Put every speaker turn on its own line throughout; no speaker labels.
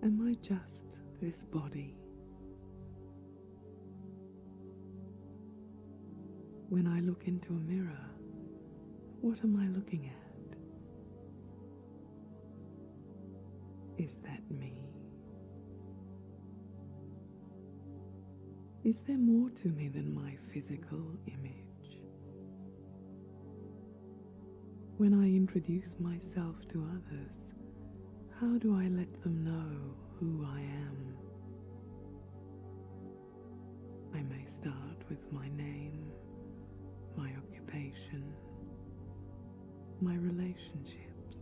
Am I just this body? When I look into a mirror, what am I looking at? Is that me? Is there more to me than my physical image? When I introduce myself to others, how do I let them know who I am? I may start with my name, my occupation, my relationships,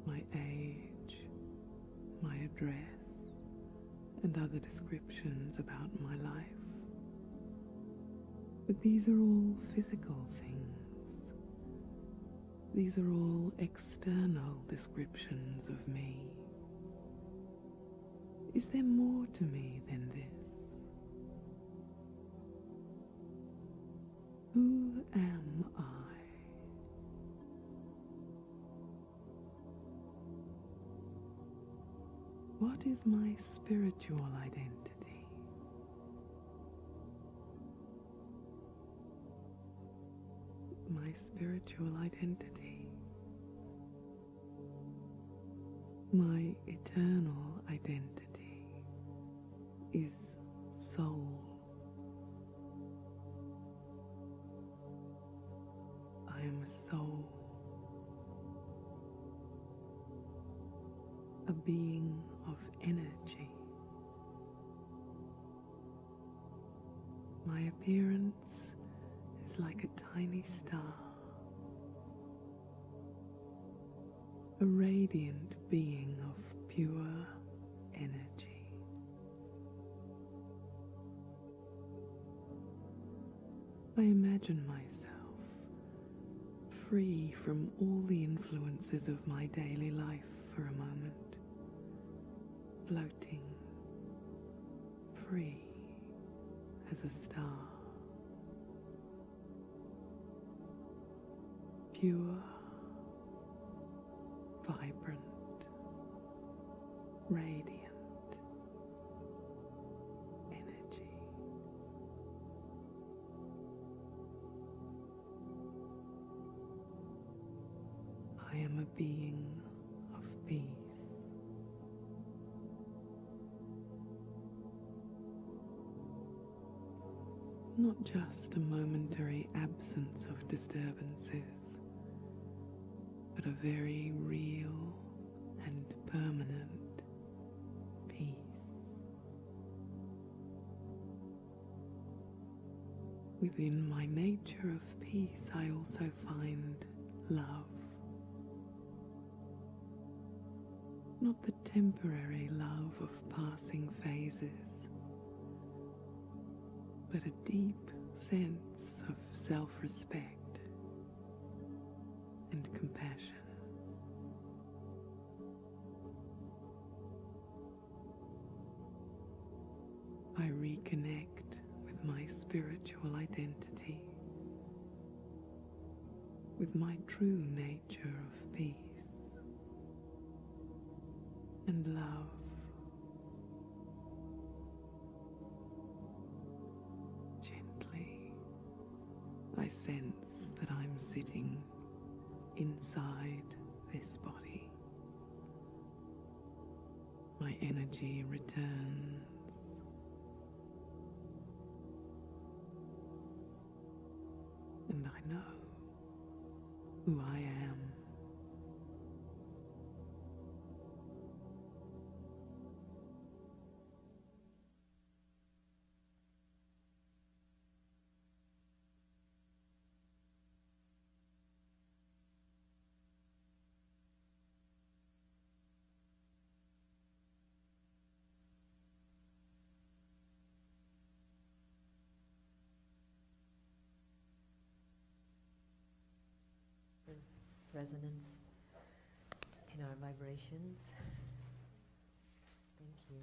my age, my address, and other descriptions about my life. But these are all physical things. These are all external descriptions of me. Is there more to me than this? Who am I? What is my spiritual identity? My spiritual identity. My eternal identity is soul. I am a soul, a being of energy. My appearance is like a tiny star, a radiant being of pure energy. I imagine myself free from all the influences of my daily life for a moment, floating, free as a star, pure, vibrant, radiant energy. I am a being of peace. Not just a momentary absence of disturbances, but a very real and permanent peace. Within my nature of peace, I also find love. Not the temporary love of passing phases, but a deep sense of self-respect and compassion. I reconnect with my spiritual identity, with my true nature of peace and love. Gently, I sense that I'm sitting inside this body. My energy returns. And I know who I am.
Resonance in our vibrations. Thank you.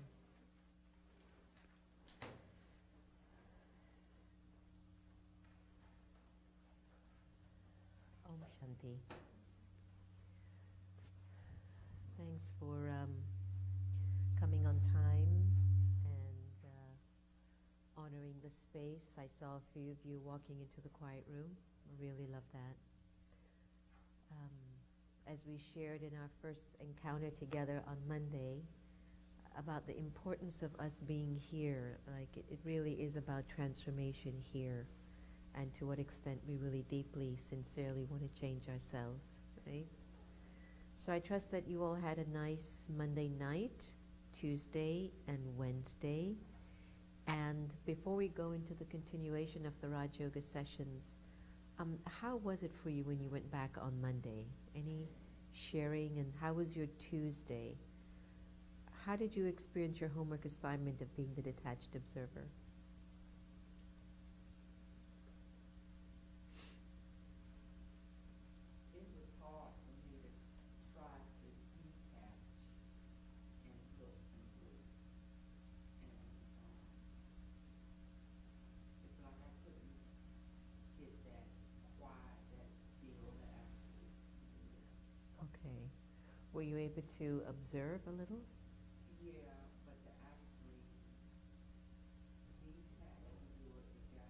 Om Shanti. Thanks for coming on time and honoring the space. I saw a few of you walking into the quiet room. I really love that. As we shared in our first encounter together on Monday about the importance of us being here, like it really is about transformation here, and to what extent we really deeply, sincerely want to change ourselves, right? So I trust that you all had a nice Monday night, Tuesday and Wednesday. And before we go into the continuation of the Raj Yoga sessions, how was it for you when you went back on Monday? Any sharing? And how was your Tuesday? How did you experience your homework assignment of being the detached observer?
It was hard for me to try to detach and look and see. And it's like I couldn't get that quiet, that still, that actually.
Okay. Were you able to observe a little?
Yeah, but to actually detach and do it, it got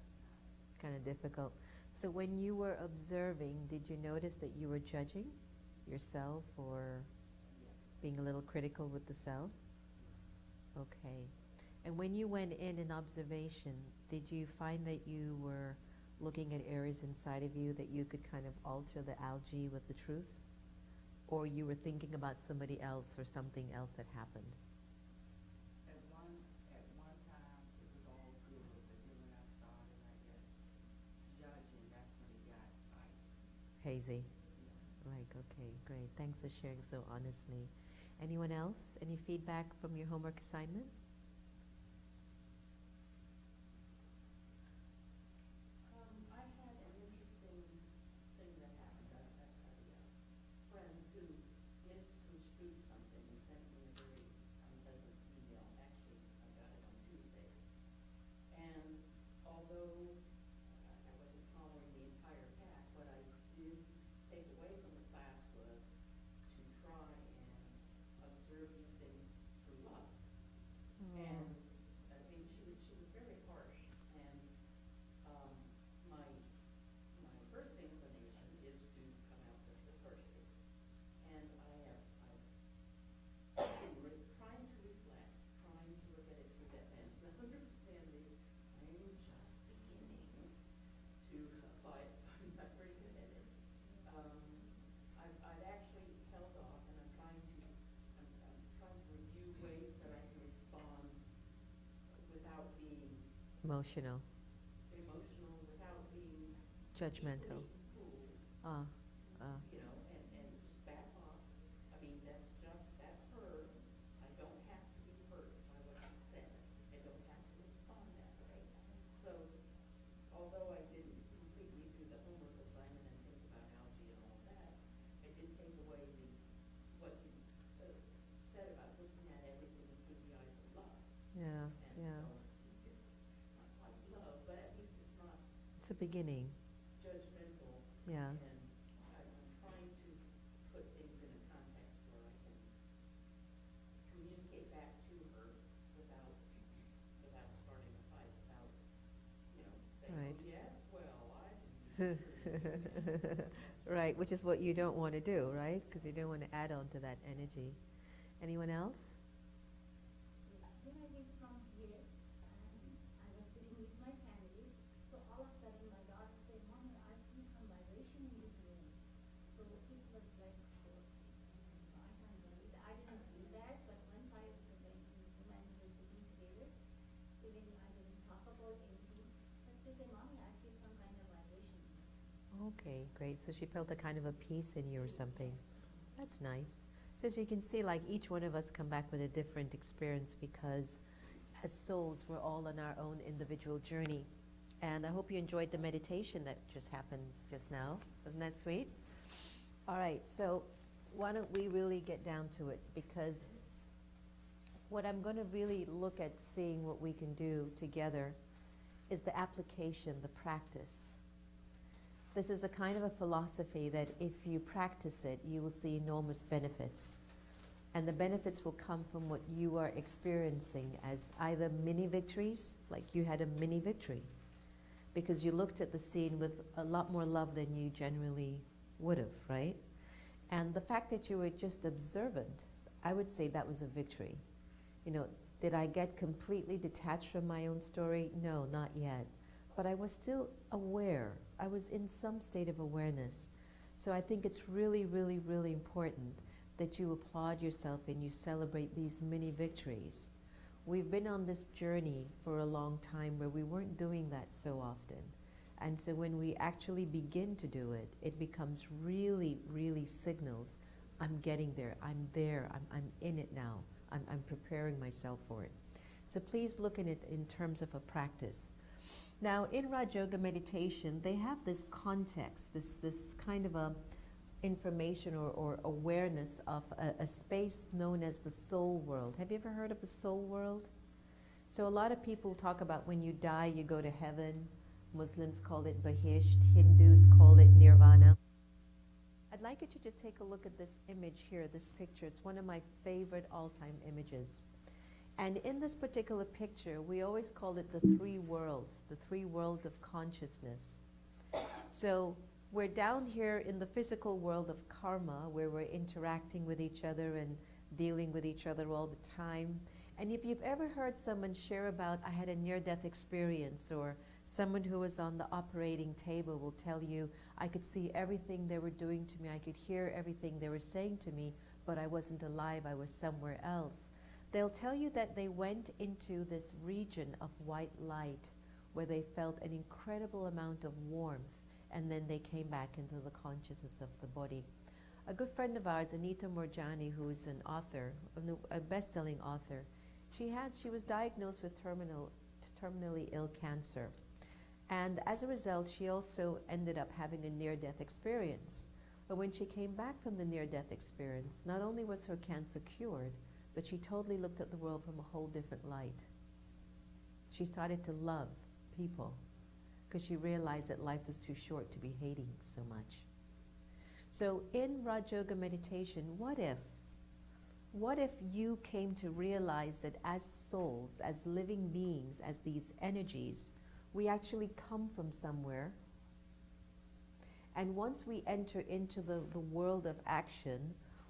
Kind of difficult. So when you were observing, did you notice that you were judging yourself or being a little critical with the self? Okay. And when you went in observation, did you find that you were looking at areas inside of you that you could kind of alter the algae with the truth? Or you were thinking about somebody else or something else that happened?
At one time, it was all good, but then when I started, I guess, judging, that's when it got like,
Hazy.
yeah.
Like, okay, great. Thanks for sharing so honestly. Anyone else? Any feedback from your homework assignment?
I had an interesting thing that happened. I had a friend who misconstrued something and sent me a very unpleasant email. Actually, I got it on Tuesday. And although I wasn't following the entire path, what I did take away from the class was to try and observe these things through love. And I mean, she was very harsh. And my first inclination is to come out just as harshly. And I've been trying to reflect, trying to look at it through that lens, not understanding I'm just beginning to apply it, so I'm not very good at it. I've actually held off, and I'm trying to review ways that I can respond without being
Emotional,
emotional, without being
judgmental.
equally
Ah,
cruel,
ah.
you know, and just back off. I mean, that's her. I don't have to be hurt by what she said. I don't have to respond that way. So, although I didn't completely do the homework assignment and think about algae and all of that, I did take away what you said about looking at everything through the eyes of love.
Yeah,
And
yeah.
so it's not quite love, but at least it's not
It's a beginning.
judgmental.
Yeah.
And I'm trying to put things in a context where I can communicate back to her without starting a fight, without, saying,
Right.
oh, yes, well, I didn't.
Right, which is what you don't want to do, right? Because you don't want to add on to that energy. Anyone else?
When I came from here, and I was sitting with my family, so all of a sudden my daughter said, "Mommy, I feel some vibration in this room." So it was like, so, I can't believe that. I didn't feel that, but once I went in the room and we were sitting together, even I didn't talk about anything, but she said, "Mommy, I feel some kind of vibration."
Okay, great. So she felt a kind of a peace in you or something. That's nice. So as you can see, like each one of us come back with a different experience because as souls, we're all on our own individual journey. And I hope you enjoyed the meditation that just happened just now. Wasn't that sweet? All right, so why don't we really get down to it? Because what I'm going to really look at seeing what we can do together is the application, the practice. This is a kind of a philosophy that if you practice it, you will see enormous benefits. And the benefits will come from what you are experiencing as either mini victories, like you had a mini victory, because you looked at the scene with a lot more love than you generally would have, right? And the fact that you were just observant, I would say that was a victory. You know, did I get completely detached from my own story? No, not yet. But I was still aware. I was in some state of awareness. So I think it's really, really, really important that you applaud yourself and you celebrate these mini victories. We've been on this journey for a long time where we weren't doing that so often. And so when we actually begin to do it, it becomes really, really signals, I'm getting there, I'm there, I'm in it now, I'm preparing myself for it. So please look at it in terms of a practice. Now in Raj Yoga meditation, they have this context, this kind of a information or awareness of a space known as the soul world. Have you ever heard of the soul world? So a lot of people talk about when you die, you go to heaven. Muslims call it Bahisht, Hindus call it Nirvana. I'd like you to just take a look at this image here, this picture. It's one of my favorite all-time images. And in this particular picture, we always call it the three worlds, the three worlds of consciousness. So we're down here in the physical world of karma, where we're interacting with each other and dealing with each other all the time. And if you've ever heard someone share about, I had a near-death experience, or someone who was on the operating table will tell you, I could see everything they were doing to me, I could hear everything they were saying to me, but I wasn't alive, I was somewhere else. They'll tell you that they went into this region of white light where they felt an incredible amount of warmth, and then they came back into the consciousness of the body. A good friend of ours, Anita Morjani, who is an author, a best-selling author, she was diagnosed with terminally ill cancer. And as a result, she also ended up having a near-death experience. But when she came back from the near-death experience, not only was her cancer cured, but she totally looked at the world from a whole different light. She started to love people because she realized that life was too short to be hating so much. So in Raj Yoga meditation, what if you came to realize that as souls, as living beings, as these energies, we actually come from somewhere, and once we enter into the world of action,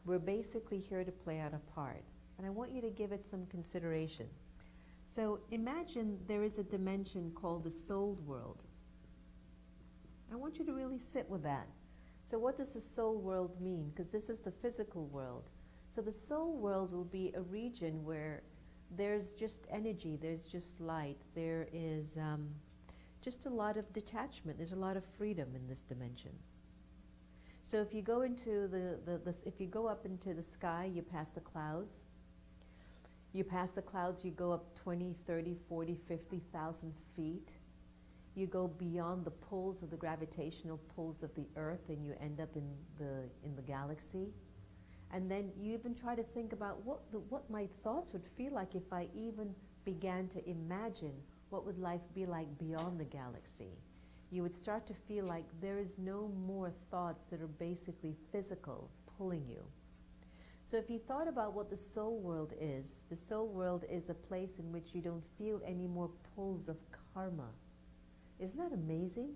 we're basically here to play out a part. And I want you to give it some consideration. So imagine there is a dimension called the soul world. I want you to really sit with that. So what does the soul world mean? Because this is the physical world. So the soul world will be a region where there's just energy, there's just light, there is just a lot of detachment, there's a lot of freedom in this dimension. So if you go into if you go up into the sky, you pass the clouds. You pass the clouds, you go up 20, 30, 40, 50,000 feet. You go beyond the pulls of the gravitational pulls of the Earth, and you end up in the galaxy. And then you even try to think about what my thoughts would feel like if I even began to imagine what would life be like beyond the galaxy. You would start to feel like there is no more thoughts that are basically physical pulling you. So if you thought about what the soul world is, the soul world is a place in which you don't feel any more pulls of karma. Isn't that amazing?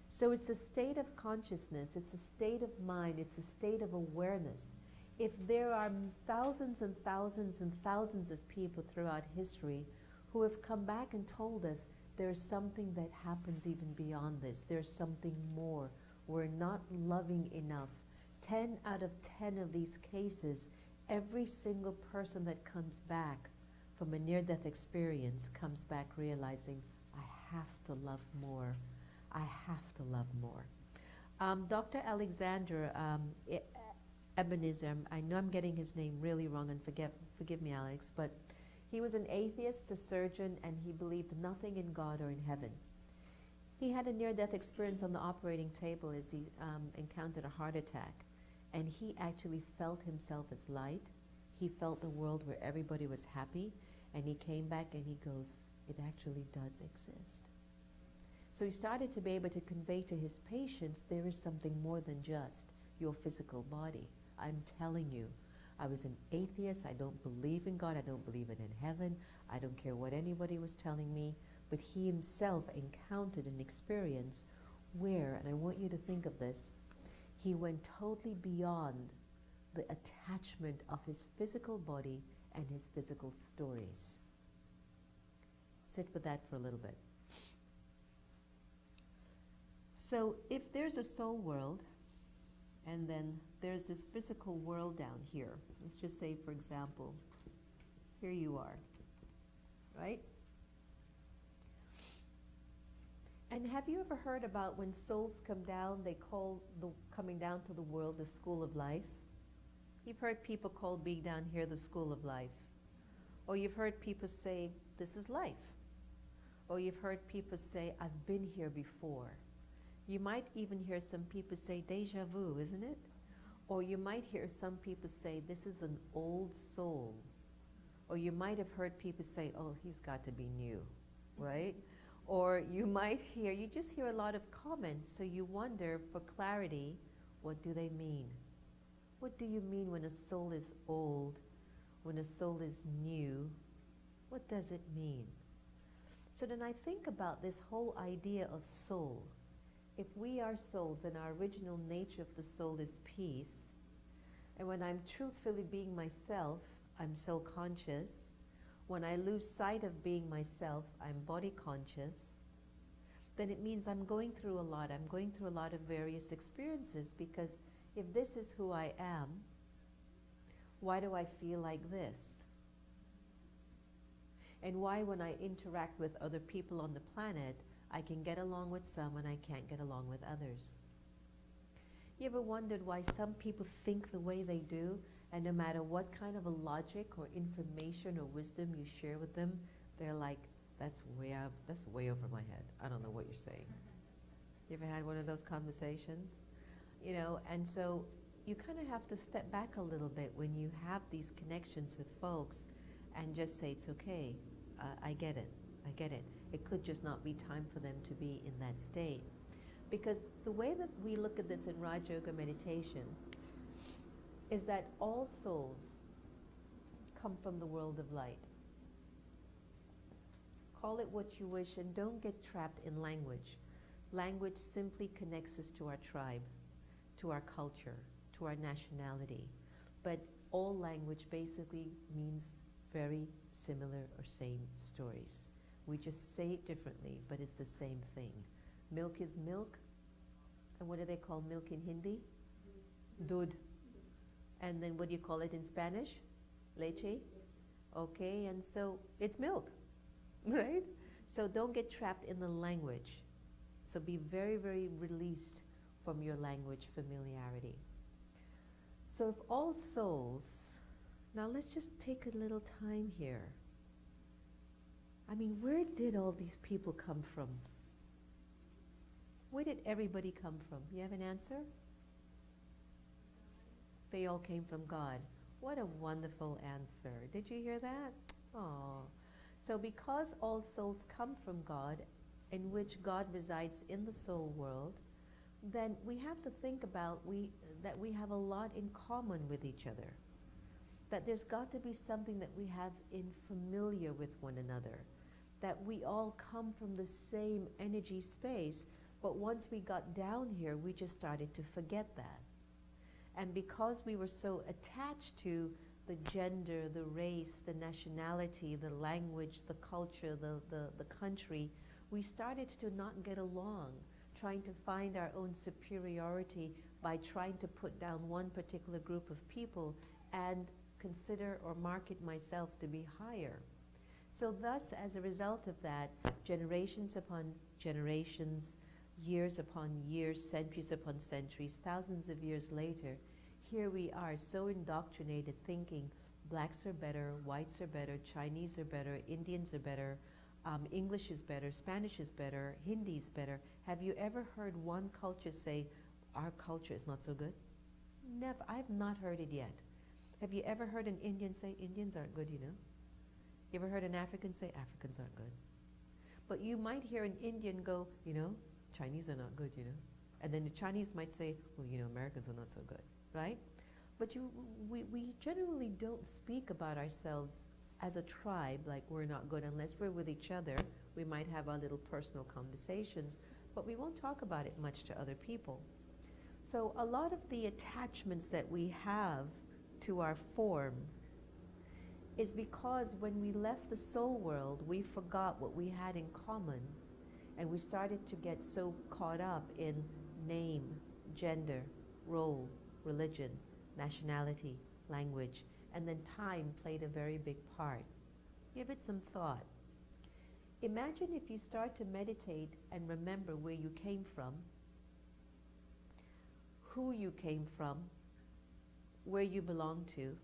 So it's a state of consciousness, it's a state of mind, it's a state of awareness. If there are thousands and thousands and thousands of people throughout history who have come back and told us there's something that happens even beyond this, there's something more, we're not loving enough. 10 out of 10 of these cases, every single person that comes back from a near-death experience comes back realizing, I have to love more. I have to love more. Dr. Alexander Ebenezer, I know I'm getting his name really wrong, and forgive me, Alex, but he was an atheist, a surgeon, and he believed nothing in God or in heaven. He had a near-death experience on the operating table as he encountered a heart attack. And he actually felt himself as light. He felt a world where everybody was happy. And he came back and he goes, it actually does exist. So he started to be able to convey to his patients, there is something more than just your physical body. I'm telling you, I was an atheist. I don't believe in God. I don't believe in heaven. I don't care what anybody was telling me. But he himself encountered an experience where, and I want you to think of this, he went totally beyond the attachment of his physical body and his physical stories. Sit with that for a little bit. So if there's a soul world, and then there's this physical world down here. Let's just say, for example, here you are, right? And have you ever heard about when souls come down, they call the coming down to the world the school of life? You've heard people call being down here the school of life. Or you've heard people say, this is life. Or you've heard people say, I've been here before. You might even hear some people say, deja vu, isn't it? Or you might hear some people say, this is an old soul. Or you might have heard people say, oh, he's got to be new, right? Or you might hear, you just hear a lot of comments, so you wonder, for clarity, what do they mean? What do you mean when a soul is old, when a soul is new? What does it mean? So then I think about this whole idea of soul. If we are souls and our original nature of the soul is peace, and when I'm truthfully being myself, I'm soul conscious. When I lose sight of being myself, I'm body conscious. Then it means I'm going through a lot. I'm going through a lot of various experiences, because if this is who I am, why do I feel like this? And why, when I interact with other people on the planet, I can get along with some and I can't get along with others? You ever wondered why some people think the way they do, and no matter what kind of a logic or information or wisdom you share with them, they're like, that's way over my head. I don't know what you're saying. You ever had one of those conversations? You know, and so you kind of have to step back a little bit when you have these connections with folks and just say, it's okay, I get it, I get it. It could just not be time for them to be in that state. Because the way that we look at this in Raj Yoga meditation is that all souls come from the world of light. Call it what you wish, and don't get trapped in language. Language simply connects us to our tribe, to our culture, to our nationality. But all language basically means very similar or same stories. We just say it differently, but it's the same thing. Milk is milk. And what do they call milk in Hindi? Dud. And then what do you call it in Spanish? Leche? Okay, and so it's milk, right? So don't get trapped in the language. So be very, very released from your language familiarity. So if all souls, now let's just take a little time here. I mean, where did all these people come from? Where did everybody come from? You have an answer? They all came from God. What a wonderful answer. Did you hear that? Oh. So because all souls come from God, in which God resides in the soul world, then we have to think about that we have a lot in common with each other. That there's got to be something that we have in familiar with one another. That we all come from the same energy space, but once we got down here, we just started to forget that. And because we were so attached to the gender, the race, the nationality, the language, the culture, the country, we started to not get along, trying to find our own superiority by trying to put down one particular group of people and consider or market myself to be higher. So thus, as a result of that, generations upon generations, years upon years, centuries upon centuries, thousands of years later, here we are so indoctrinated thinking blacks are better, whites are better, Chinese are better, Indians are better, English is better, Spanish is better, Hindi is better. Have you ever heard one culture say, our culture is not so good? Never. I've not heard it yet. Have you ever heard an Indian say, Indians aren't good, you know? You ever heard an African say, Africans aren't good? But you might hear an Indian go, you know, Chinese are not good, you know? And then the Chinese might say, well, you know, Americans are not so good, right? But we generally don't speak about ourselves as a tribe, like we're not good unless we're with each other. We might have our little personal conversations, but we won't talk about it much to other people. So a lot of the attachments that we have to our form is because when we left the soul world, we forgot what we had in common, and we started to get so caught up in name, gender, role, religion, nationality, language, and then time played a very big part. Give it some thought. Imagine if you start to meditate and remember where you came from, who you came from, where you belong to,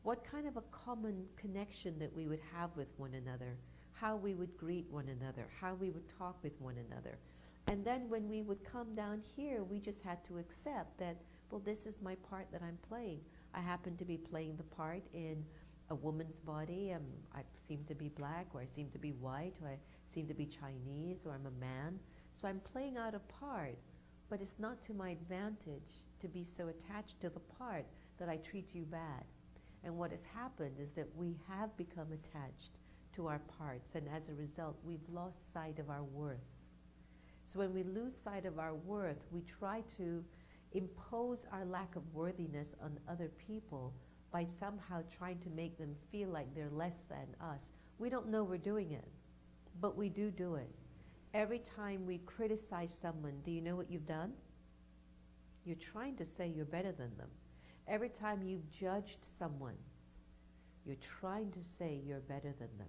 what kind of a common connection that we would have with one another, how we would greet one another, how we would talk with one another. And then when we would come down here, we just had to accept that, well, this is my part that I'm playing. I happen to be playing the part in a woman's body. I seem to be black, or I seem to be white, or I seem to be Chinese, or I'm a man. So I'm playing out a part, but it's not to my advantage to be so attached to the part that I treat you bad. And what has happened is that we have become attached to our parts, and as a result, we've lost sight of our worth. So when we lose sight of our worth, we try to impose our lack of worthiness on other people by somehow trying to make them feel like they're less than us. We don't know we're doing it, but we do it. Every time we criticize someone, do you know what you've done? You're trying to say you're better than them. Every time you've judged someone, you're trying to say you're better than them.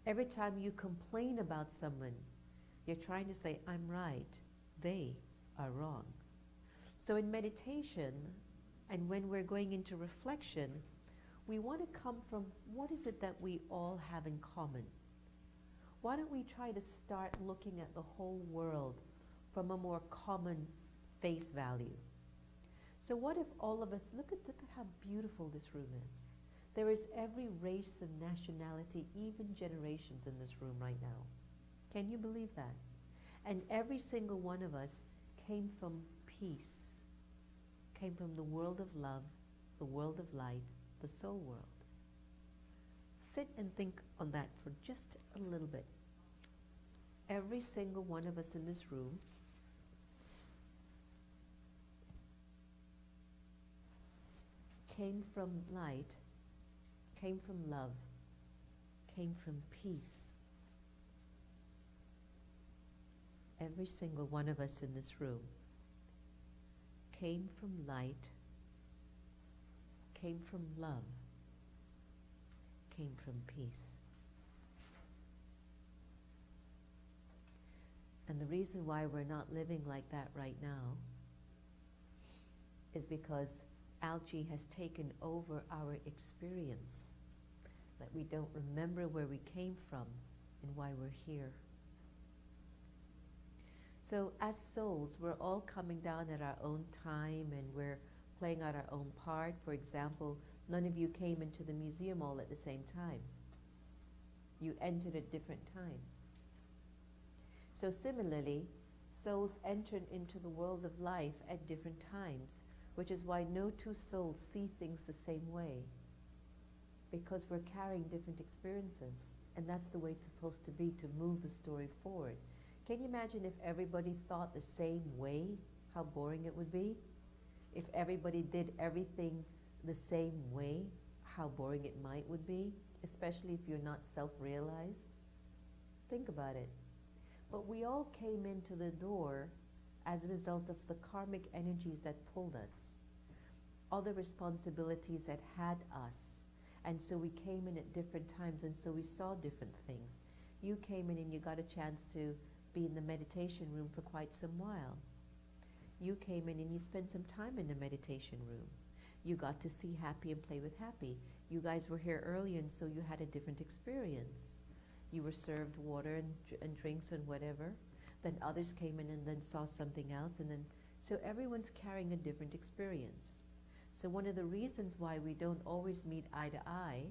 Every time you complain about someone, you're trying to say, I'm right, they are wrong. So in meditation, and when we're going into reflection, we want to come from, what is it that we all have in common? Why don't we try to start looking at the whole world from a more common face value? So what if all of us, look at how beautiful this room is. There is every race and nationality, even generations in this room right now. Can you believe that? And every single one of us came from peace, came from the world of love, the world of light, the soul world. Sit and think on that for just a little bit. Every single one of us in this room came from light, came from love, came from peace. Every single one of us in this room came from light, came from love, came from peace. And the reason why we're not living like that right now is because algae has taken over our experience, that we don't remember where we came from and why we're here. So as souls, we're all coming down at our own time, and we're playing out our own part. For example, none of you came into the museum all at the same time. You entered at different times. So similarly, souls entered into the world of life at different times, which is why no two souls see things the same way, because we're carrying different experiences, and that's the way it's supposed to be to move the story forward. Can you imagine if everybody thought the same way, how boring it would be? If everybody did everything the same way, how boring it would be, especially if you're not self-realized? Think about it. But we all came into the door as a result of the karmic energies that pulled us, all the responsibilities that had us. And so we came in at different times, and so we saw different things. You came in and you got a chance to be in the meditation room for quite some while. You came in and you spent some time in the meditation room. You got to see Happy and play with Happy. You guys were here earlier, and so you had a different experience. You were served water and drinks and whatever. Then others came in and then saw something else, and then, so everyone's carrying a different experience. So one of the reasons why we don't always meet eye to eye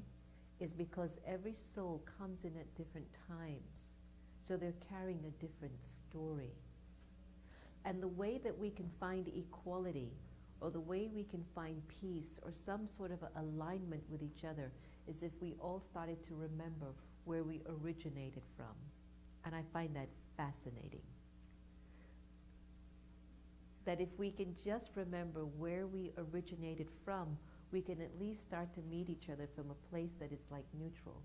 is because every soul comes in at different times. So they're carrying a different story. And the way that we can find equality or the way we can find peace or some sort of alignment with each other is if we all started to remember where we originated from. And I find that fascinating. That if we can just remember where we originated from, we can at least start to meet each other from a place that is like neutral.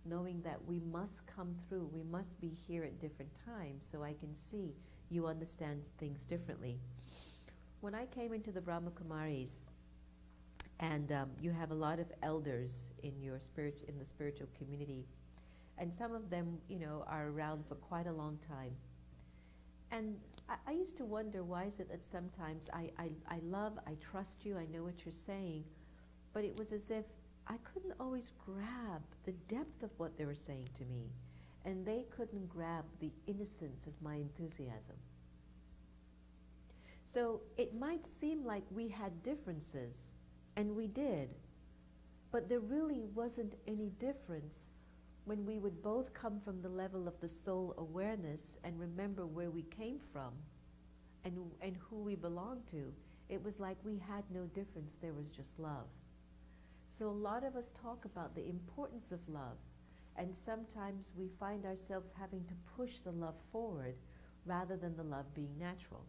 Knowing that we must come through, we must be here at different times so I can see you understand things differently. When I came into the Brahma Kumaris, and you have a lot of elders in your in the spiritual community, and some of them, you know, are around for quite a long time. And I used to wonder, why is it that sometimes I trust you, I know what you're saying, but it was as if I couldn't always grab the depth of what they were saying to me, and they couldn't grab the innocence of my enthusiasm. So it might seem like we had differences, and we did, but there really wasn't any difference when we would both come from the level of the soul awareness and remember where we came from and who we belonged to. It was like we had no difference, there was just love. So a lot of us talk about the importance of love, and sometimes we find ourselves having to push the love forward rather than the love being natural.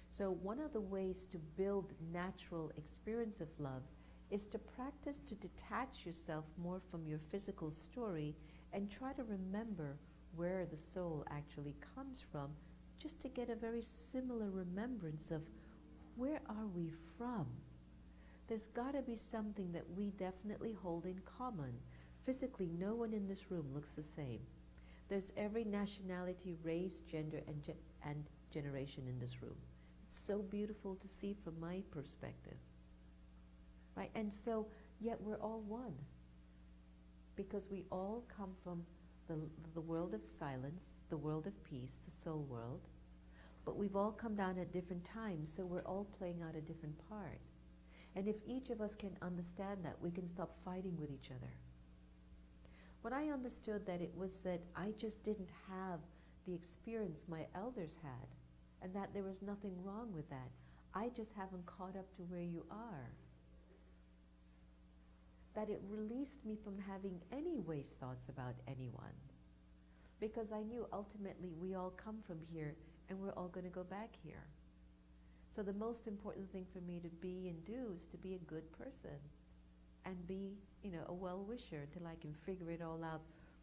So one of the ways to build natural experience of love is to practice to detach yourself more from your physical story and try to remember where the soul actually comes from, just to get a very similar remembrance of where are we from. There's got to be something that we definitely hold in common. Physically, no one in this room looks the same. There's every nationality, race, gender, and generation in this room. It's so beautiful to see from my perspective. Right? And so, yet we're all one. Because we all come from the world of silence, the world of peace, the soul world. But we've all come down at different times, so we're all playing out a different part. And if each of us can understand that, we can stop fighting with each other. When I understood that, it was that I just didn't have the experience my elders had, and that there was nothing wrong with that. I just haven't caught up to where you are. That it released me from having any waste thoughts about anyone. Because I knew ultimately we all come from here and we're all going to go back here. So the most important thing for me to be and do is to be a good person and be, you know, a well-wisher until I can figure it all out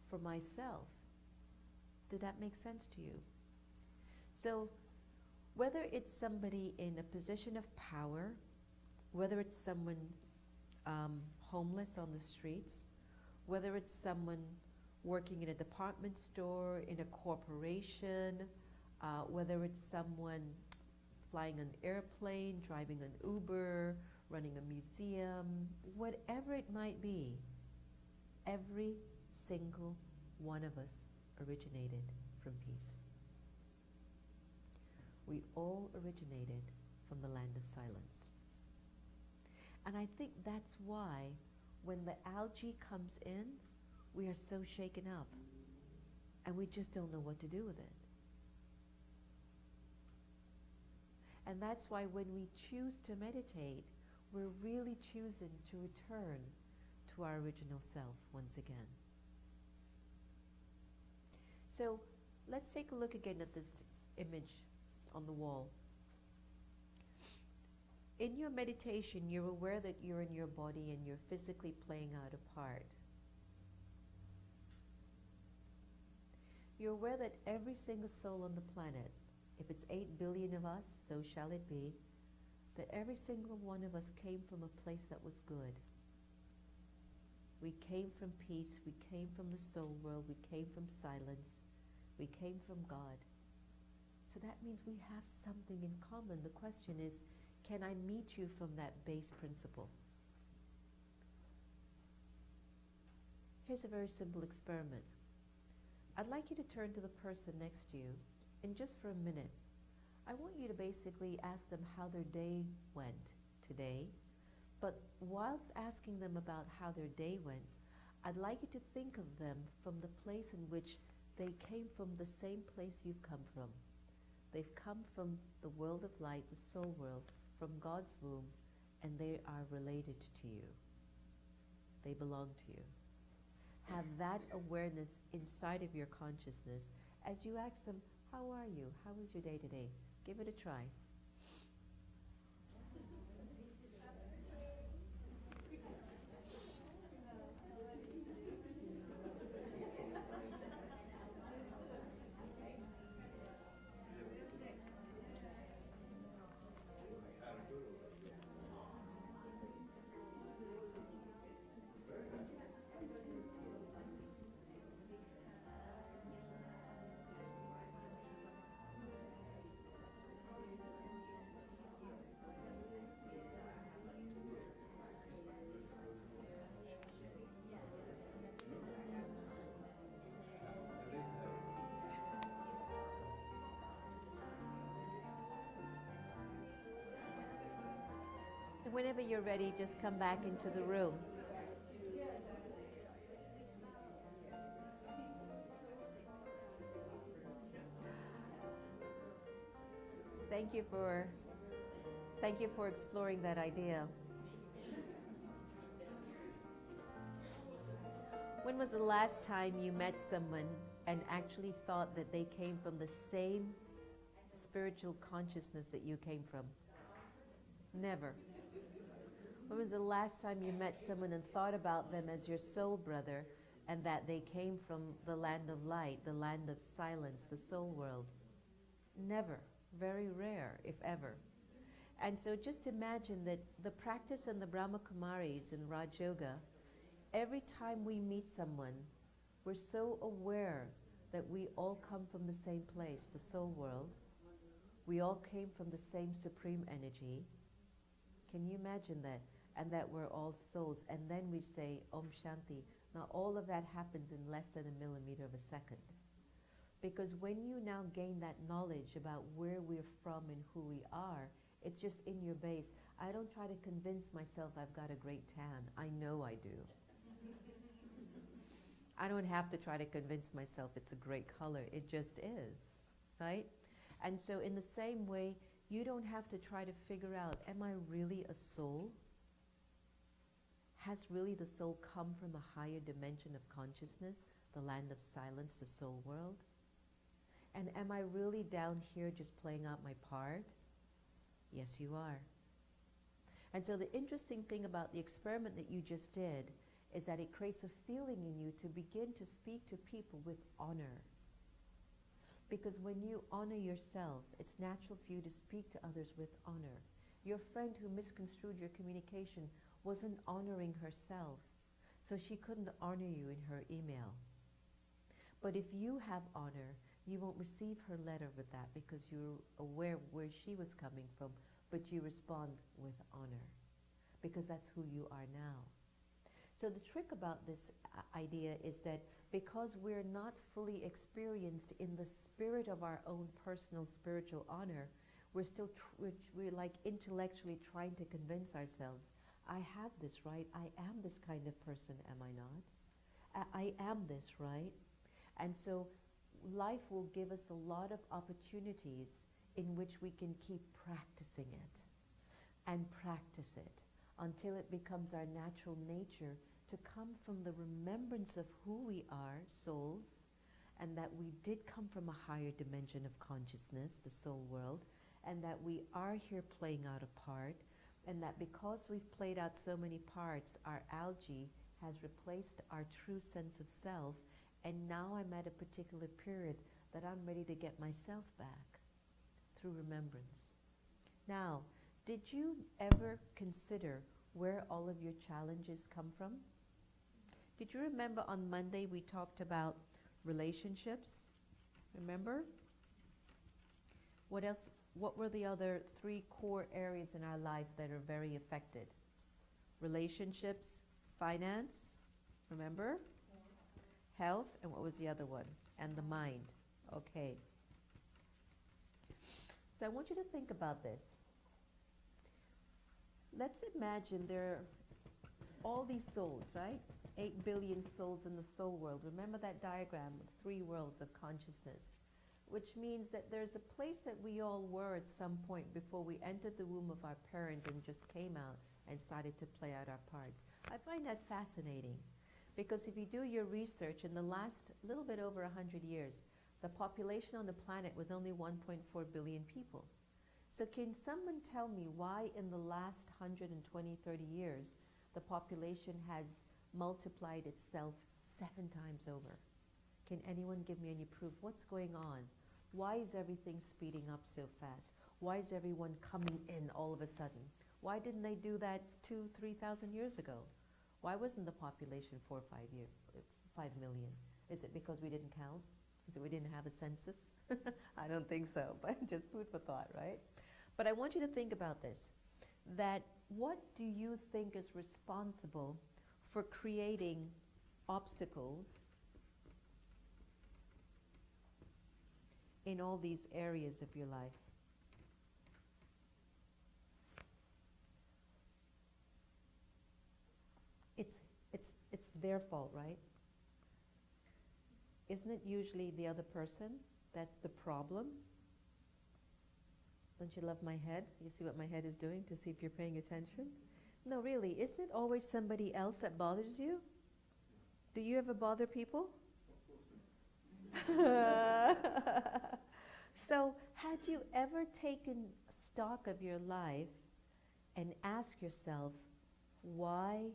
for myself. Did that make sense to you? So whether it's somebody in a position of power, whether it's someone homeless on the streets, whether it's someone working in a department store, in a corporation, whether it's someone flying an airplane, driving an Uber, running a museum, whatever it might be, every single one of us originated from peace. We all originated from the land of silence. And I think that's why when the algae comes in, we are so shaken up and we just don't know what to do with it. And that's why when we choose to meditate, we're really choosing to return to our original self once again. So let's take a look again at this image on the wall. In your meditation, you're aware that you're in your body and you're physically playing out a part. You're aware that every single soul on the planet, if it's 8 billion of us, so shall it be, that every single one of us came from a place that was good. We came from peace, we came from the soul world, we came from silence, we came from God. So that means we have something in common. The question is, can I meet you from that base principle? Here's a very simple experiment. I'd like you to turn to the person next to you, and just for a minute, I want you to basically ask them how their day went today. But whilst asking them about how their day went, I'd like you to think of them from the place in which they came from, the same place you've come from. They've come from the world of light, the soul world, from God's womb, and they are related to you. They belong to you. Have that awareness inside of your consciousness as you ask them, how are you? How was your day today? Give it a try. Whenever you're ready, just come back into the room. Thank you for exploring that idea. When was the last time you met someone and actually thought that they came from the same spiritual consciousness that you came from? Never. When was the last time you met someone and thought about them as your soul brother and that they came from the land of light, the land of silence, the soul world? Never. Very rare, if ever. And so just imagine that the practice in the Brahma Kumaris in Raj Yoga, every time we meet someone, we're so aware that we all come from the same place, the soul world. We all came from the same supreme energy. Can you imagine that? And that we're all souls. And then we say, Om Shanti. Now all of that happens in less than a millimeter of a second. Because when you now gain that knowledge about where we're from and who we are, it's just in your base. I don't try to convince myself I've got a great tan. I know I do. I don't have to try to convince myself it's a great color. It just is, right? And so in the same way, you don't have to try to figure out, am I really a soul? Has really the soul come from a higher dimension of consciousness, the land of silence, the soul world? And am I really down here just playing out my part? Yes, you are. And so the interesting thing about the experiment that you just did is that it creates a feeling in you to begin to speak to people with honor. Because when you honor yourself, it's natural for you to speak to others with honor. Your friend who misconstrued your communication wasn't honoring herself, so she couldn't honor you in her email. But if you have honor, you won't receive her letter with that because you're aware where she was coming from, but you respond with honor because that's who you are now. So the trick about this idea is that because we're not fully experienced in the spirit of our own personal spiritual honor, we're still we're like intellectually trying to convince ourselves, I have this, right? I am this kind of person, am I not? I am this, right? And so life will give us a lot of opportunities in which we can keep practicing it and practice it until it becomes our natural nature to come from the remembrance of who we are, souls, and that we did come from a higher dimension of consciousness, the soul world, and that we are here playing out a part, and that because we've played out so many parts, our algae has replaced our true sense of self, and now I'm at a particular period that I'm ready to get myself back through remembrance. Now, did you ever consider where all of your challenges come from? Did you remember on Monday we talked about relationships? Remember? What else? What were the other 3 core areas in our life that are very affected? Relationships, finance, remember? Health, and what was the other one? And the mind. Okay. So I want you to think about this. Let's imagine there are all these souls, right? 8 billion souls in the soul world. Remember that diagram of 3 worlds of consciousness. which means that there's a place that we all were at some point before we entered the womb of our parent and just came out and started to play out our parts. I find that fascinating because if you do your research, in the last little bit over 100 years, the population on the planet was only 1.4 billion people. So can someone tell me why in the last 120, 30 years, the population has multiplied itself 7 times over? Can anyone give me any proof? What's going on? Why is everything speeding up so fast? Why is everyone coming in all of a sudden? Why didn't they do that 2,000, 3,000 years ago? Why wasn't the population 4 or 5 million? Is it because we didn't count? Is it we didn't have a census? I don't think so, but just food for thought, right? But I want you to think about this, that what do you think is responsible for creating obstacles in all these areas of your life? It's their fault, right? Isn't it usually the other person that's the problem? Don't you love my head? You see what my head is doing to see if you're paying attention? No, really, isn't it always somebody else that bothers you? Do you ever bother people? So, had you ever taken stock of your life and asked yourself, why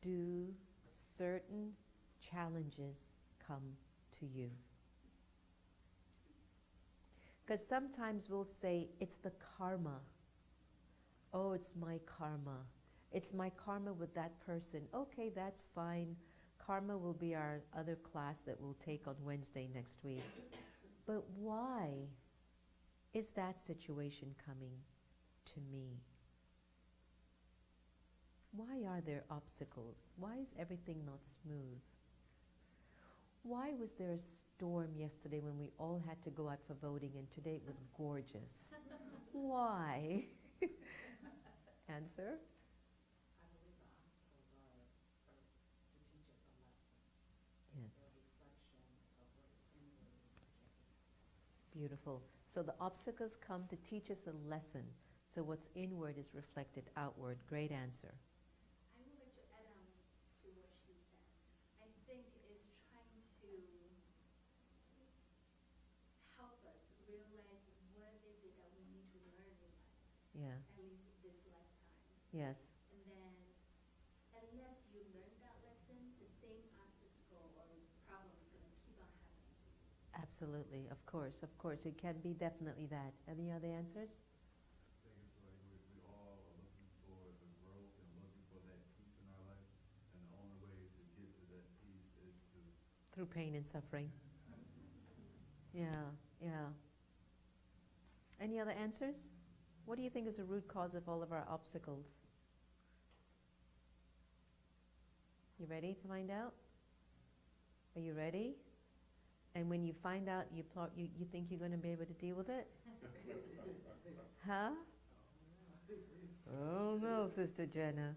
do certain challenges come to you? Because sometimes we'll say, it's the karma. Oh, it's my karma. It's my karma with that person. Okay, that's fine. Karma will be our other class that we'll take on Wednesday next week. But why is that situation coming to me? Why are there obstacles? Why is everything not smooth? Why was there a storm yesterday when we all had to go out for voting and today it was gorgeous? Why? Answer?
I believe the obstacles are to teach us a lesson.
Yes.
It's a reflection of what is inward is projected.
Beautiful. So the obstacles come to teach us a lesson. So what's inward is reflected outward. Great answer.
I would like to add on to what she said. I think it's trying to help us realize what is it that we need to learn in life,
Yeah.
at least this lifetime.
Yes.
And then, unless you learn that lesson, the same obstacle or problem is going to keep on happening to you.
Absolutely. Of course. Of course. It can be definitely that. Any other answers?
I think it's like we all are looking for the growth and looking for that peace in our life, and the only way to get to that peace is to
Through pain and suffering. Yeah. Yeah. Any other answers? What do you think is the root cause of all of our obstacles? You ready to find out? Are you ready? And when you find out, you think you're going to be able to deal with it? Huh? Oh no, Sister Jenna.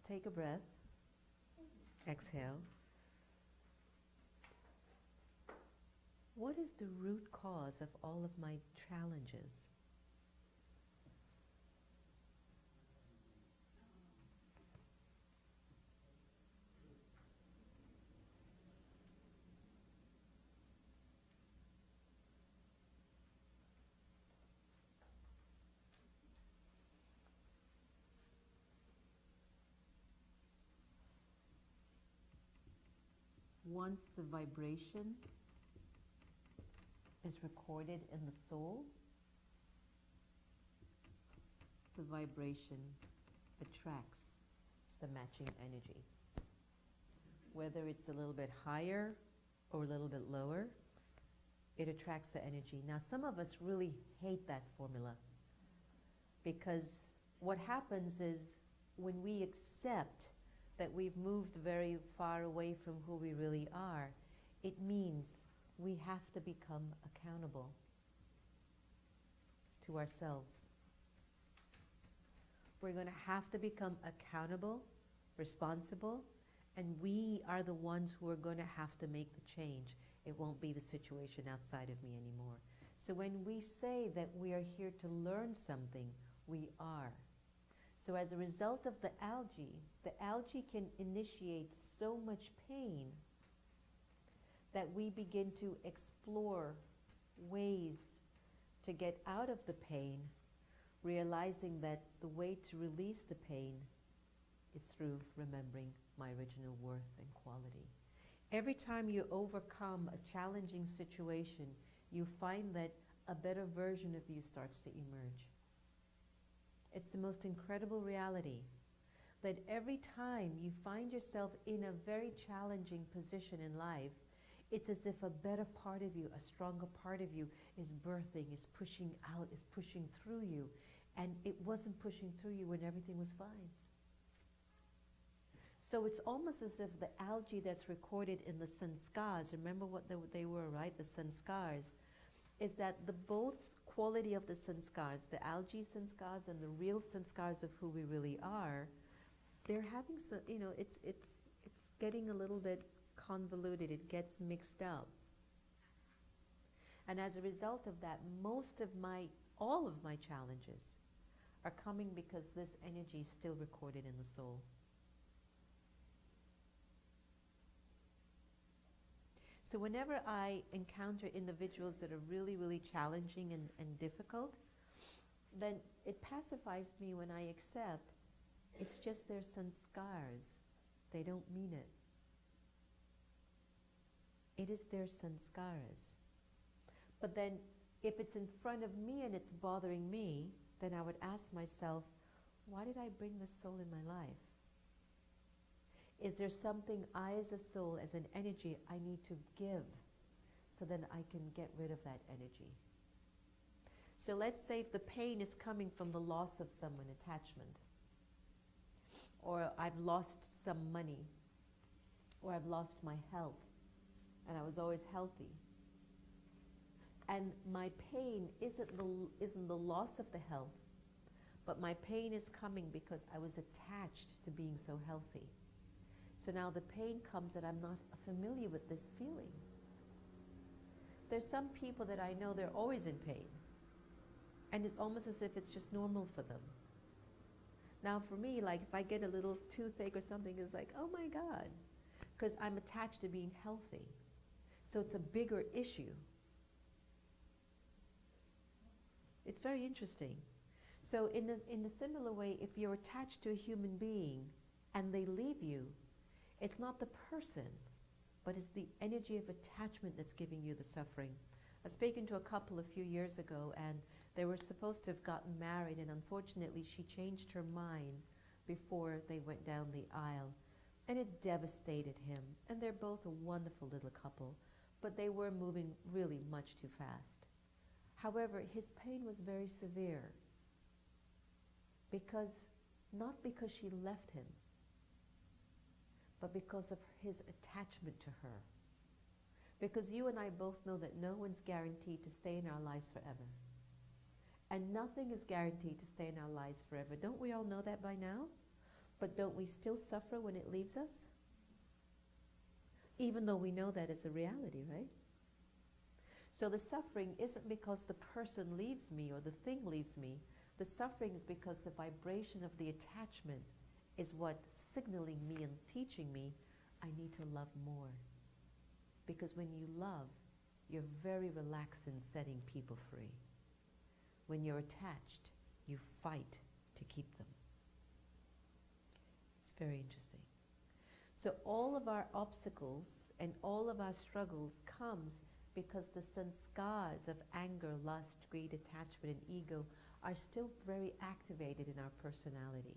Take a breath. Exhale. What is the root cause of all of my challenges? Once the vibration is recorded in the soul, the vibration attracts the matching energy. Whether it's a little bit higher or a little bit lower, it attracts the energy. Now, some of us really hate that formula because what happens is when we accept that we've moved very far away from who we really are, it means we have to become accountable to ourselves. We're going to have to become accountable, responsible, and we are the ones who are going to have to make the change. It won't be the situation outside of me anymore. So when we say that we are here to learn something, we are. So as a result of the algae can initiate so much pain that we begin to explore ways to get out of the pain, realizing that the way to release the pain is through remembering my original worth and quality. Every time you overcome a challenging situation, you find that a better version of you starts to emerge. It's the most incredible reality that every time you find yourself in a very challenging position in life, it's as if a better part of you, a stronger part of you is birthing, is pushing out, is pushing through you. And it wasn't pushing through you when everything was fine. So it's almost as if the algae that's recorded in the sanskars, remember what they were, right? The sanskars, is that the both quality of the sanskars, the algae sanskars and the real sanskars of who we really are, they're having some, it's getting a little bit convoluted, it gets mixed up. And as a result of that, all of my challenges are coming because this energy is still recorded in the soul. So whenever I encounter individuals that are really, really challenging and difficult, then it pacifies me when I accept it's just their sanskars. They don't mean it. It is their sanskars. But then if it's in front of me and it's bothering me, then I would ask myself, why did I bring this soul in my life? Is there something I as a soul, as an energy, I need to give so then I can get rid of that energy? So let's say if the pain is coming from the loss of someone, attachment, or I've lost some money, or I've lost my health, and I was always healthy. And my pain isn't the loss of the health, but my pain is coming because I was attached to being so healthy. So now the pain comes that I'm not familiar with this feeling. There's some people that I know they're always in pain, and it's almost as if it's just normal for them. Now for me, like if I get a little toothache or something, it's like, oh my God, because I'm attached to being healthy. So it's a bigger issue. It's very interesting. So in a similar way, if you're attached to a human being and they leave you, it's not the person, but it's the energy of attachment that's giving you the suffering. I was speaking to a couple a few years ago, and they were supposed to have gotten married, and unfortunately she changed her mind before they went down the aisle, and it devastated him. And they're both a wonderful little couple, but they were moving really much too fast. However, his pain was very severe, not because she left him, but because of his attachment to her. Because you and I both know that no one's guaranteed to stay in our lives forever. And nothing is guaranteed to stay in our lives forever. Don't we all know that by now? But don't we still suffer when it leaves us? Even though we know that is a reality, right? So the suffering isn't because the person leaves me or the thing leaves me. The suffering is because the vibration of the attachment is what's signaling me and teaching me I need to love more. Because when you love, you're very relaxed in setting people free. When you're attached, you fight to keep them. It's very interesting. So all of our obstacles and all of our struggles comes because the sanskars of anger, lust, greed, attachment, and ego are still very activated in our personality.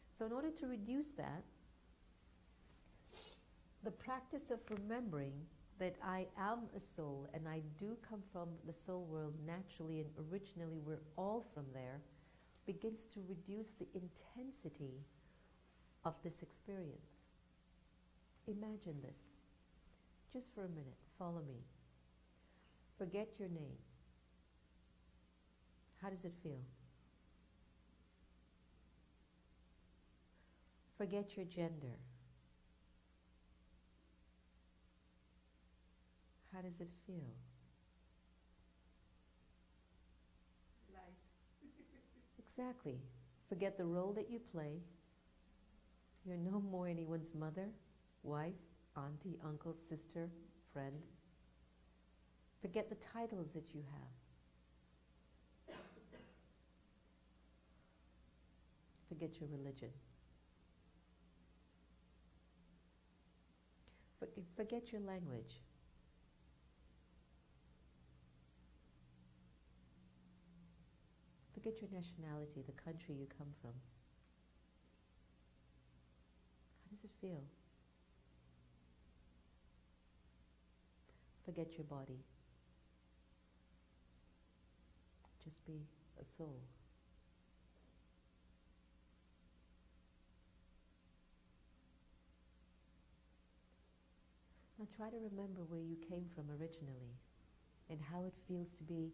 So in order to reduce that, the practice of remembering that I am a soul and I do come from the soul world naturally and originally we're all from there, begins to reduce the intensity of this experience. Imagine this. Just for a minute, follow me. Forget your name. How does it feel? Forget your gender. How does it feel?
Light.
Exactly. Forget the role that you play. You're no more anyone's mother, wife, auntie, uncle, sister, friend. Forget the titles that you have. Forget your religion. Forget your language. Forget your nationality, the country you come from. How does it feel? Forget your body. Just be a soul. Now try to remember where you came from originally and how it feels to be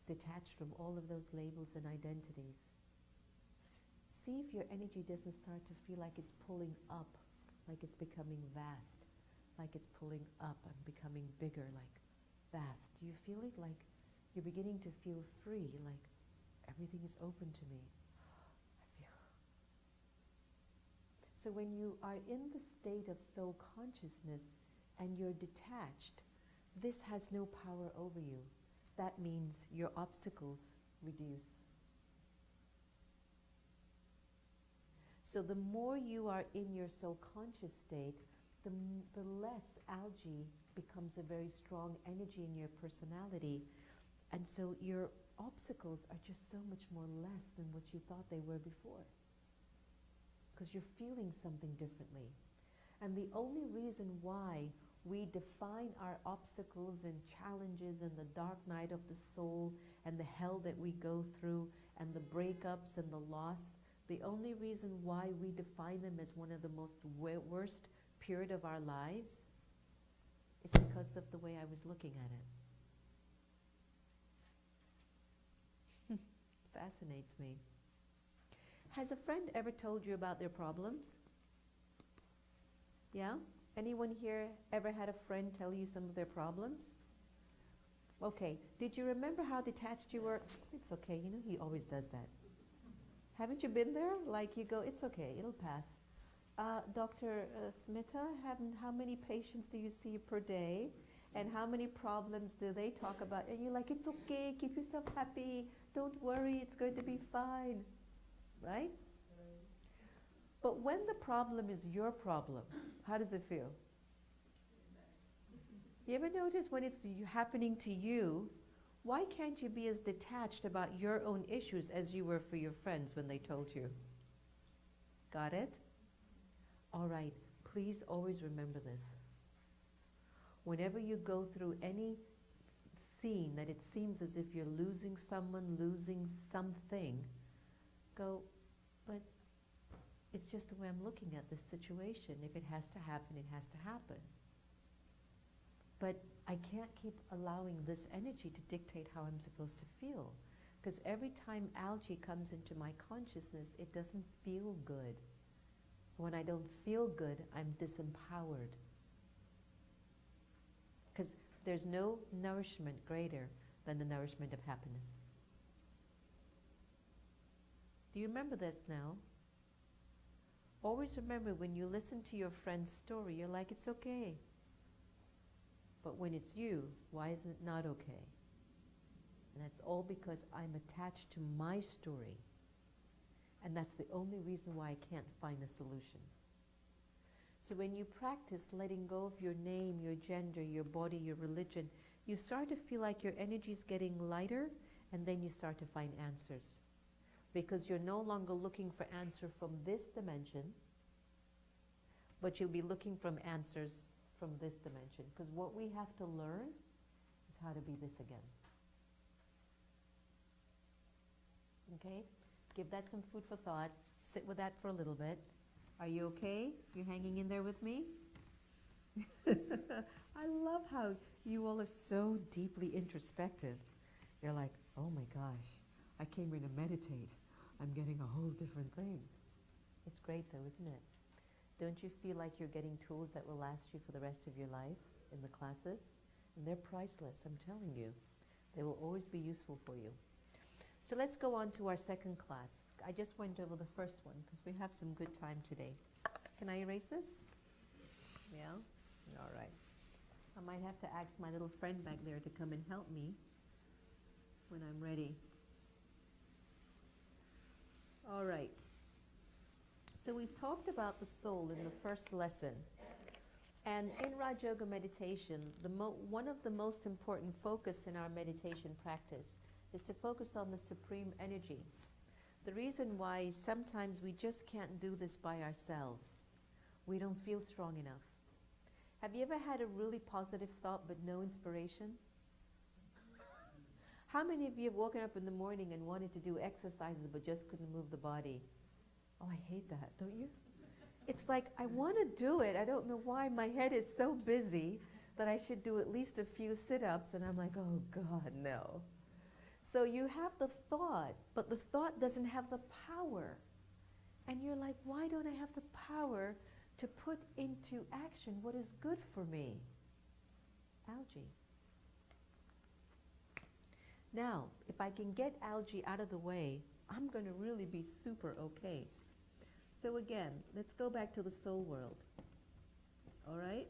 detached from all of those labels and identities. See if your energy doesn't start to feel like it's pulling up, like it's becoming vast, like it's pulling up and becoming bigger, like vast. Do you feel it? Like you're beginning to feel free, like everything is open to me. I feel. So when you are in the state of soul consciousness and you're detached, this has no power over you. That means your obstacles reduce. So the more you are in your soul conscious state, the less algae becomes a very strong energy in your personality. And so your obstacles are just so much more less than what you thought they were before. Because you're feeling something differently. And the only reason why we define our obstacles and challenges and the dark night of the soul and the hell that we go through and the breakups and the loss, the only reason why we define them as one of the most worst period of our lives is because of the way I was looking at it. Fascinates me. Has a friend ever told you about their problems? Yeah? Anyone here ever had a friend tell you some of their problems? Okay, did you remember how detached you were? It's okay, you know, he always does that. Haven't you been there? Like you go, it's okay, it'll pass. Dr. Smita, how many patients do you see per day? And how many problems do they talk about? And you're like, it's okay, keep yourself happy, don't worry, it's going to be fine, right? But when the problem is your problem, how does it feel? You ever notice when it's happening to you, why can't you be as detached about your own issues as you were for your friends when they told you? Got it? All right, please always remember this. Whenever you go through any scene that it seems as if you're losing someone, losing something, go, but it's just the way I'm looking at this situation. If it has to happen, it has to happen. But I can't keep allowing this energy to dictate how I'm supposed to feel. Because every time algae comes into my consciousness, it doesn't feel good. When I don't feel good, I'm disempowered. Because there's no nourishment greater than the nourishment of happiness. Do you remember this now? Always remember, when you listen to your friend's story, you're like, it's okay. But when it's you, why is it not okay? And that's all because I'm attached to my story. And that's the only reason why I can't find a solution. So when you practice letting go of your name, your gender, your body, your religion, you start to feel like your energy is getting lighter, and then you start to find answers. Because you're no longer looking for answer from this dimension, but you'll be looking for answers from this dimension. Because what we have to learn is how to be this again. Okay? Give that some food for thought. Sit with that for a little bit. Are you okay? You hanging in there with me? I love how you all are so deeply introspective. You're like, oh my gosh, I came here to meditate. I'm getting a whole different thing. It's great though, isn't it? Don't you feel like you're getting tools that will last you for the rest of your life in the classes? And they're priceless, I'm telling you. They will always be useful for you. So let's go on to our second class. I just went over the first one because we have some good time today. Can I erase this? Yeah? All right. I might have to ask my little friend back there to come and help me when I'm ready. All right. So we've talked about the soul in the first lesson. And in Raj Yoga meditation, one of the most important focus in our meditation practice is to focus on the supreme energy. The reason why sometimes we just can't do this by ourselves. We don't feel strong enough. Have you ever had a really positive thought but no inspiration? How many of you have woken up in the morning and wanted to do exercises but just couldn't move the body? Oh, I hate that, don't you? It's like, I want to do it. I don't know why. My head is so busy that I should do at least a few sit-ups, and I'm like, oh God, no. So you have the thought, but the thought doesn't have the power. And you're like, why don't I have the power to put into action what is good for me? Algae. Now, if I can get algae out of the way, I'm going to really be super okay. So again, let's go back to the soul world. All right?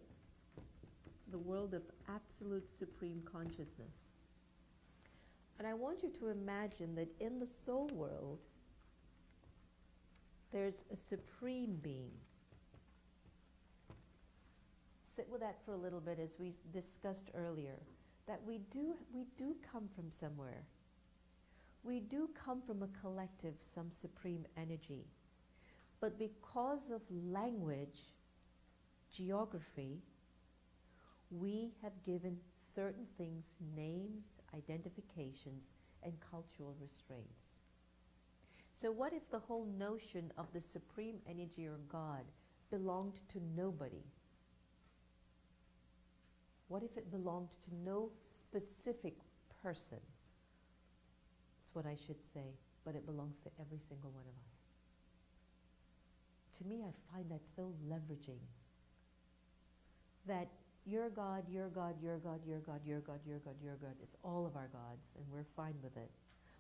The world of absolute supreme consciousness. And I want you to imagine that in the soul world, there's a supreme being. Sit with that for a little bit, as we discussed earlier, that we do come from somewhere. We do come from a collective, some supreme energy. But because of language, geography, we have given certain things names, identifications, and cultural restraints. So what if the whole notion of the supreme energy or God belonged to nobody? What if it belonged to no specific person? That's what I should say, but it belongs to every single one of us. To me, I find that so leveraging. That your God, your God, your God, your God, your God, your God, your God, it's all of our gods, and we're fine with it.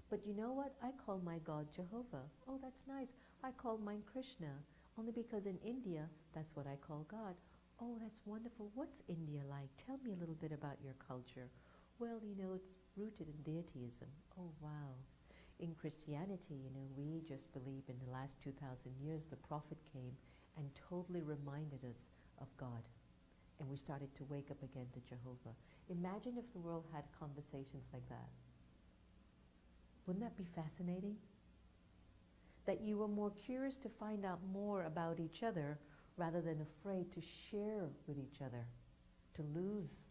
But you know what? I call my God Jehovah. Oh, that's nice. I call mine Krishna, only because in India, that's what I call God. Oh, that's wonderful. What's India like? Tell me a little bit about your culture. Well, you know, it's rooted in deityism. Oh, wow. In Christianity, you know, we just believe in the last 2,000 years the prophet came and totally reminded us of God. And we started to wake up again to Jehovah. Imagine if the world had conversations like that. Wouldn't that be fascinating? That you were more curious to find out more about each other rather than afraid to share with each other, to lose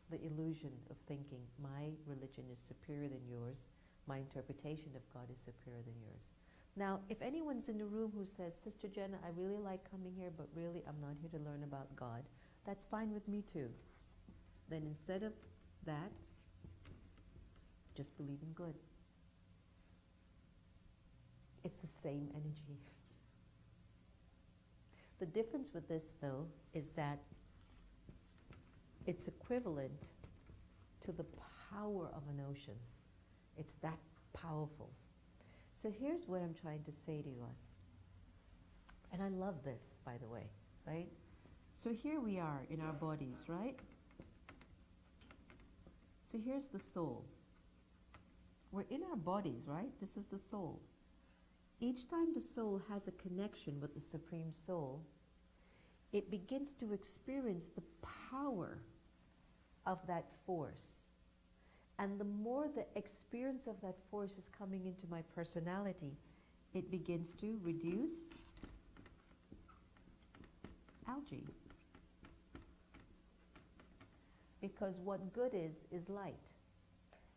the illusion of thinking my religion is superior than yours, my interpretation of God is superior than yours. Now, if anyone's in the room who says, Sister Jenna, I really like coming here, but really I'm not here to learn about God, that's fine with me too. Then instead of that, just believe in good. It's the same energy. The difference with this, though, is that it's equivalent to the power of an ocean. It's that powerful. So here's what I'm trying to say to us. And I love this, by the way, right? So here we are in our bodies, right? So here's the soul. We're in our bodies, right? This is the soul. Each time the soul has a connection with the Supreme Soul, it begins to experience the power of that force. And the more the experience of that force is coming into my personality, it begins to reduce algae. Because what good is light.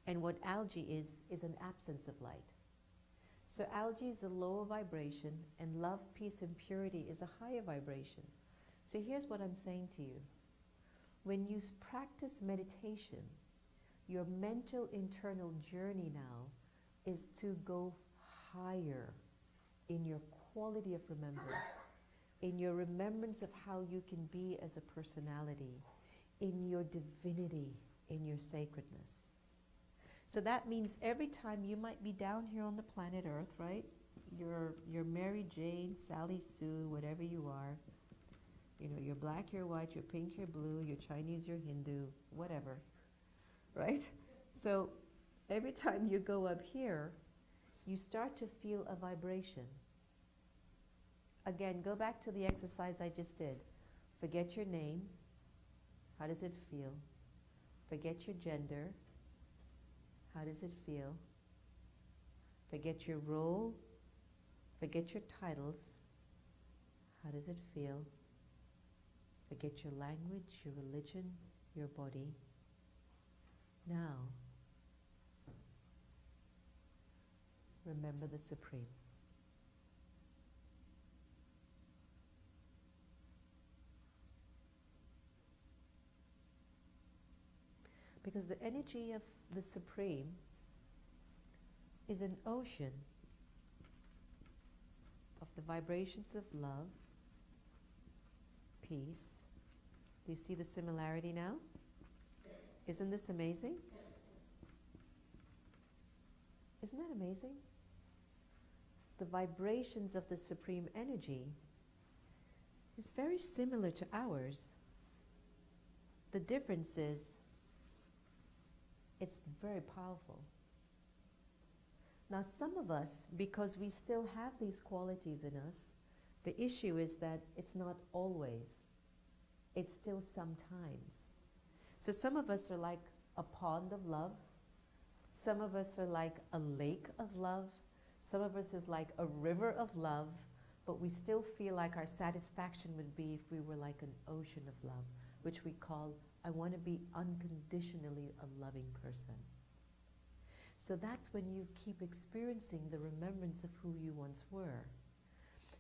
And what algae is an absence of light. So algae is a lower vibration, and love, peace, and purity is a higher vibration. So here's what I'm saying to you. When you practice meditation, your mental internal journey now is to go higher in your quality of remembrance, in your remembrance of how you can be as a personality, in your divinity, in your sacredness. So that means every time you might be down here on the planet Earth, right? You're Mary Jane, Sally Sue, whatever you are. You know, you're black, you're white, you're pink, you're blue, you're Chinese, you're Hindu, whatever, right? So every time you go up here, you start to feel a vibration. Again, go back to the exercise I just did. Forget your name. How does it feel? Forget your gender. How does it feel? Forget your role. Forget your titles. How does it feel? Forget your language, your religion, your body. Now, remember the Supreme. Because the energy of the Supreme is an ocean of the vibrations of love, peace. Do you see the similarity now? Isn't this amazing? Isn't that amazing? The vibrations of the Supreme Energy is very similar to ours. The difference is it's very powerful. Now some of us, because we still have these qualities in us, the issue is that it's not always. It's still sometimes. So some of us are like a pond of love. Some of us are like a lake of love. Some of us is like a river of love, but we still feel like our satisfaction would be if we were like an ocean of love, which we call, I want to be unconditionally a loving person. So that's when you keep experiencing the remembrance of who you once were.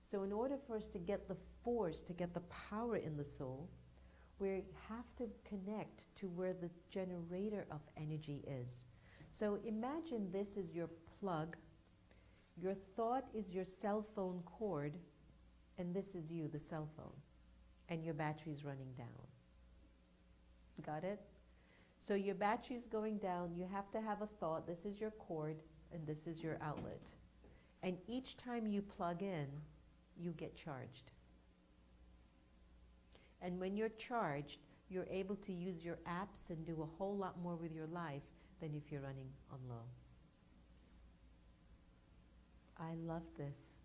So in order for us to get the force, to get the power in the soul, we have to connect to where the generator of energy is. So imagine this is your plug, your thought is your cell phone cord, and this is you, the cell phone, and your battery's running down. Got it? So your battery's going down, you have to have a thought, this is your cord, and this is your outlet. And each time you plug in, you get charged. And when you're charged, you're able to use your apps and do a whole lot more with your life than if you're running on low. I love this.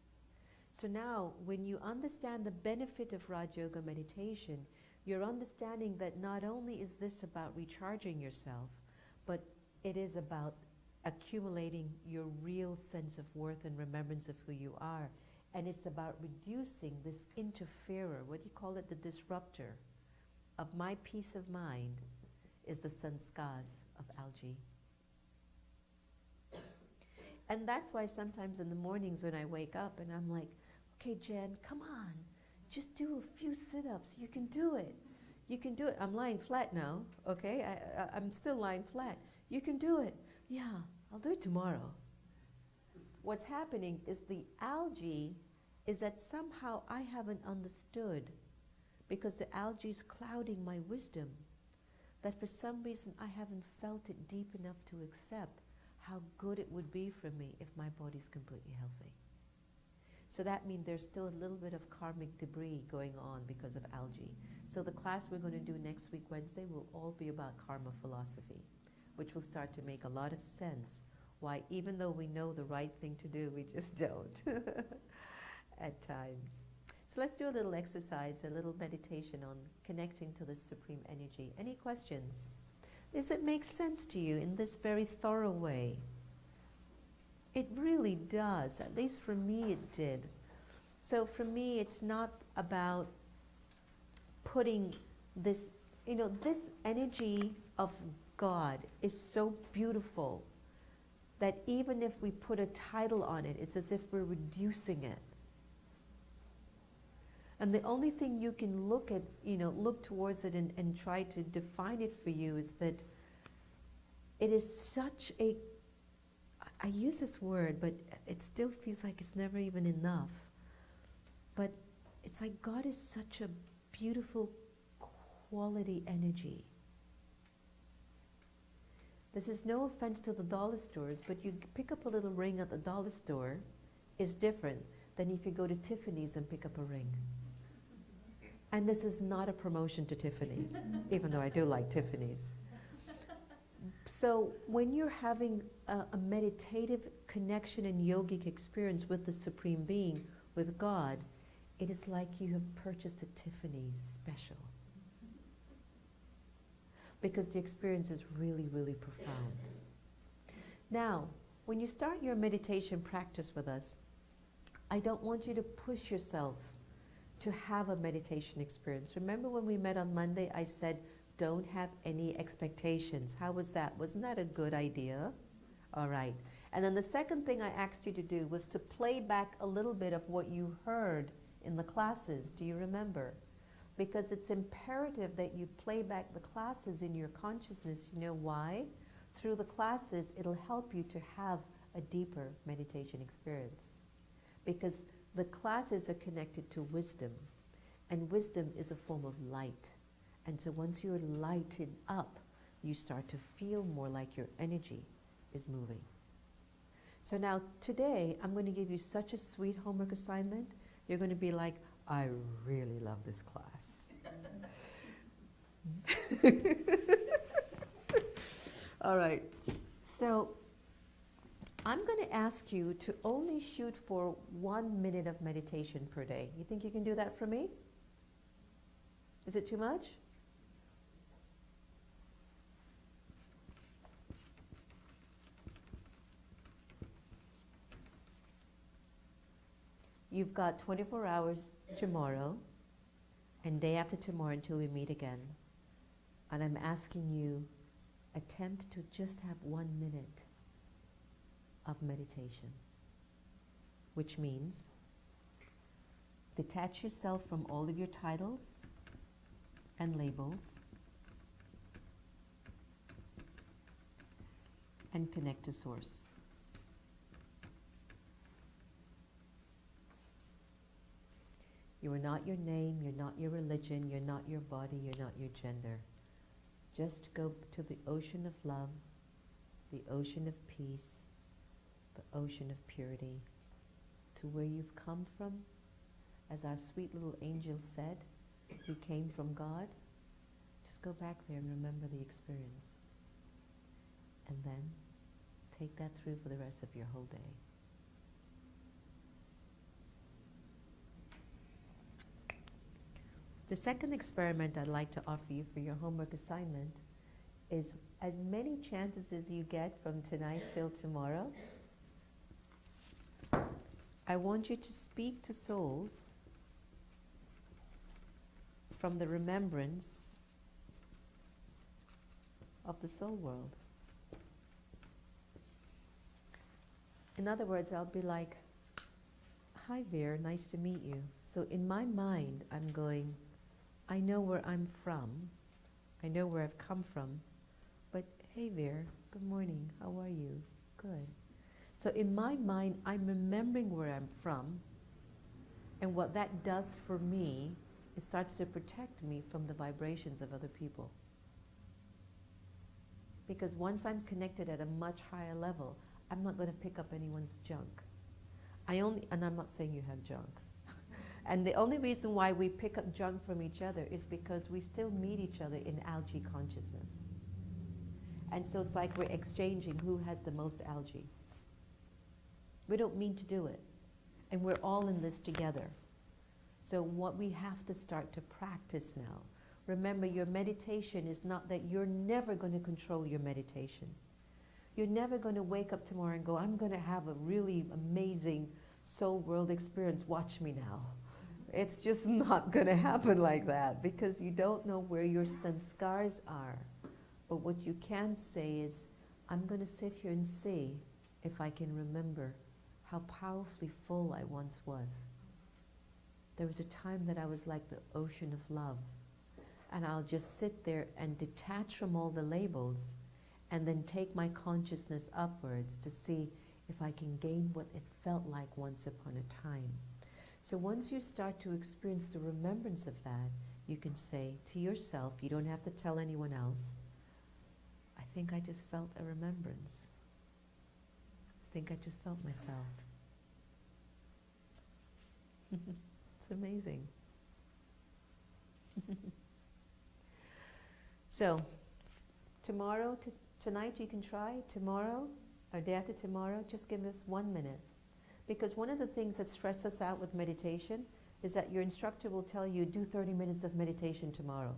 So now, when you understand the benefit of Raj Yoga meditation, you're understanding that not only is this about recharging yourself, but it is about accumulating your real sense of worth and remembrance of who you are. And it's about reducing this interferer, what do you call it, the disruptor of my peace of mind is the sanskars of algae. And that's why sometimes in the mornings when I wake up and I'm like, okay, Jen, come on, just do a few sit-ups. You can do it. You can do it. I'm lying flat now, okay? I'm still lying flat. You can do it. Yeah, I'll do it tomorrow. What's happening is the algae is that somehow I haven't understood, because the algae is clouding my wisdom, that for some reason I haven't felt it deep enough to accept how good it would be for me if my body's completely healthy. So that means there's still a little bit of karmic debris going on because of algae. So the class we're going to do next week, Wednesday, will all be about karma philosophy, which will start to make a lot of sense why, even though we know the right thing to do, we just don't at times. So let's do a little exercise, a little meditation on connecting to the Supreme Energy. Any questions? Does it make sense to you in this very thorough way? It really does. At least for me it did. So for me it's not about putting this, this energy of God is so beautiful that even if we put a title on it, it's as if we're reducing it. And the only thing you can look at, look towards it and try to define it for you is that it is such a, I use this word, but it still feels like it's never even enough. But it's like God is such a beautiful quality energy. This is no offense to the dollar stores, but you pick up a little ring at the dollar store is different than if you go to Tiffany's and pick up a ring. And this is not a promotion to Tiffany's, even though I do like Tiffany's. So when you're having a meditative connection and yogic experience with the Supreme Being, with God, it is like you have purchased a Tiffany's special. Because the experience is really, really profound. Now, when you start your meditation practice with us, I don't want you to push yourself to have a meditation experience. Remember when we met on Monday, I said, don't have any expectations. How was that? Wasn't that a good idea? All right. And then the second thing I asked you to do was to play back a little bit of what you heard in the classes. Do you remember? Because it's imperative that you play back the classes in your consciousness. You know why? Through the classes, it'll help you to have a deeper meditation experience. Because the classes are connected to wisdom, and wisdom is a form of light. And so once you're lighted up, you start to feel more like your energy is moving. So now today, I'm going to give you such a sweet homework assignment. You're going to be like, I really love this class. All right. So I'm going to ask you to only shoot for 1 minute of meditation per day. You think you can do that for me? Is it too much? You've got 24 hours tomorrow and day after tomorrow until we meet again. And I'm asking you, attempt to just have 1 minute of meditation, which means detach yourself from all of your titles and labels and connect to Source. You are not your name, you're not your religion, you're not your body, you're not your gender. Just go to the ocean of love, the ocean of peace, the ocean of purity, to where you've come from. As our sweet little angel said, we came from God. Just go back there and remember the experience. And then take that through for the rest of your whole day. The second experiment I'd like to offer you for your homework assignment is as many chances as you get from tonight till tomorrow, I want you to speak to souls from the remembrance of the soul world. In other words, I'll be like, hi Veer, nice to meet you. So in my mind, I'm going, I know where I'm from, I know where I've come from, but hey Veer, good morning, how are you? Good. So in my mind, I'm remembering where I'm from, and what that does for me, it starts to protect me from the vibrations of other people. Because once I'm connected at a much higher level, I'm not going to pick up anyone's junk. And I'm not saying you have junk. And the only reason why we pick up junk from each other is because we still meet each other in algae consciousness. And so it's like we're exchanging who has the most algae. We don't mean to do it. And we're all in this together. So what we have to start to practice now, remember your meditation is not that you're never going to control your meditation. You're never going to wake up tomorrow and go, I'm going to have a really amazing soul world experience, watch me now. It's just not going to happen like that because you don't know where your sanskars are. But what you can say is, I'm going to sit here and see if I can remember how powerfully full I once was. There was a time that I was like the ocean of love. And I'll just sit there and detach from all the labels and then take my consciousness upwards to see if I can gain what it felt like once upon a time. So once you start to experience the remembrance of that, you can say to yourself, you don't have to tell anyone else, I think I just felt a remembrance. I think I just felt myself. It's amazing. So, tomorrow, tonight you can try, tomorrow, or day after tomorrow, just give us 1 minute. Because one of the things that stress us out with meditation is that your instructor will tell you, do 30 minutes of meditation tomorrow.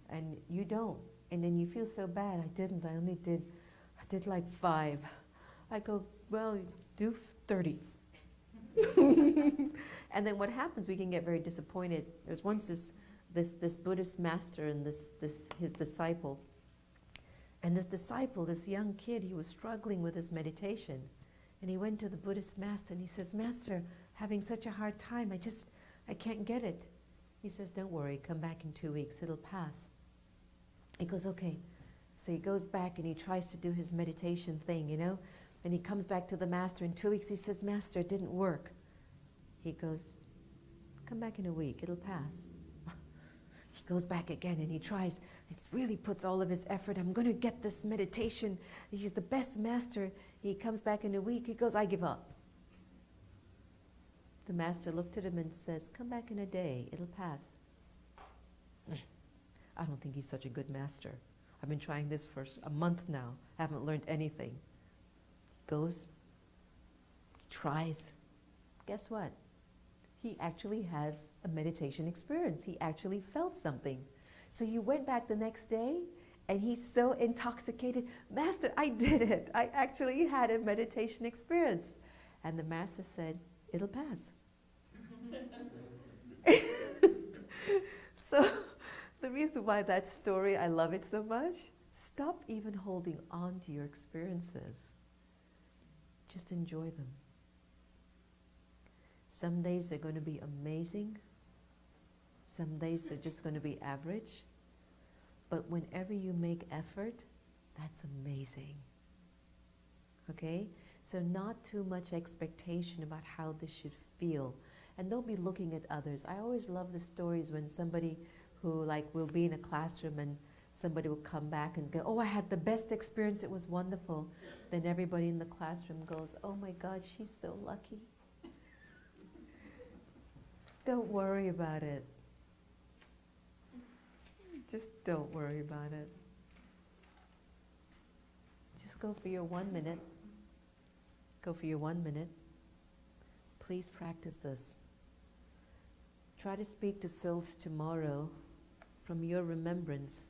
And you don't. And then you feel so bad, I did like 5. I go, well, do 30. And then what happens, we can get very disappointed. There's once this Buddhist master and his disciple. And this disciple, this young kid, he was struggling with his meditation. And he went to the Buddhist master and he says, Master, having such a hard time, I can't get it. He says, don't worry, come back in 2 weeks, it'll pass. He goes, okay. So he goes back and he tries to do his meditation thing, you know. And he comes back to the master in 2 weeks, he says, Master, it didn't work. He goes, come back in a week, it'll pass. He goes back again and he tries, he really puts all of his effort, I'm going to get this meditation. He's the best master. He comes back in a week, he goes, I give up. The master looked at him and says, come back in a day, it'll pass. I don't think he's such a good master. I've been trying this for a month now, haven't learned anything. Goes, tries. Guess what? He actually has a meditation experience. He actually felt something. So you went back the next day and he's so intoxicated, Master, I did it. I actually had a meditation experience. And the master said, it'll pass. So the reason why that story, I love it so much, stop even holding on to your experiences. Just enjoy them. Some days they're going to be amazing. Some days they're just going to be average. But whenever you make effort, that's amazing. Okay? So not too much expectation about how this should feel. And don't be looking at others. I always love the stories when somebody who will be in a classroom and somebody will come back and go, oh, I had the best experience, it was wonderful. Then everybody in the classroom goes, oh my God, she's so lucky. Don't worry about it. Just don't worry about it. Just go for your 1 minute. Go for your 1 minute. Please practice this. Try to speak to souls tomorrow from your remembrance.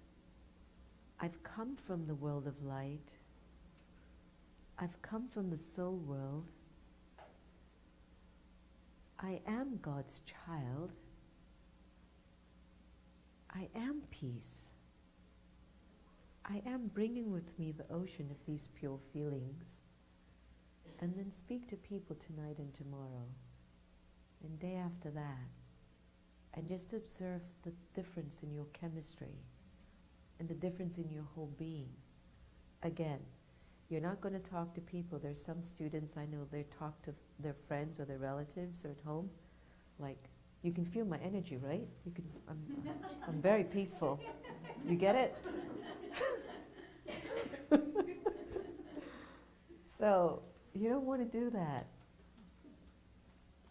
I've come from the world of light. I've come from the soul world. I am God's child. I am peace. I am bringing with me the ocean of these pure feelings. And then speak to people tonight and tomorrow, and day after that. And just observe the difference in your chemistry and the difference in your whole being. Again, you're not going to talk to people. There's some students I know, they talk to their friends or their relatives or at home. You can feel my energy, right? I'm very peaceful. You get it? So, you don't want to do that.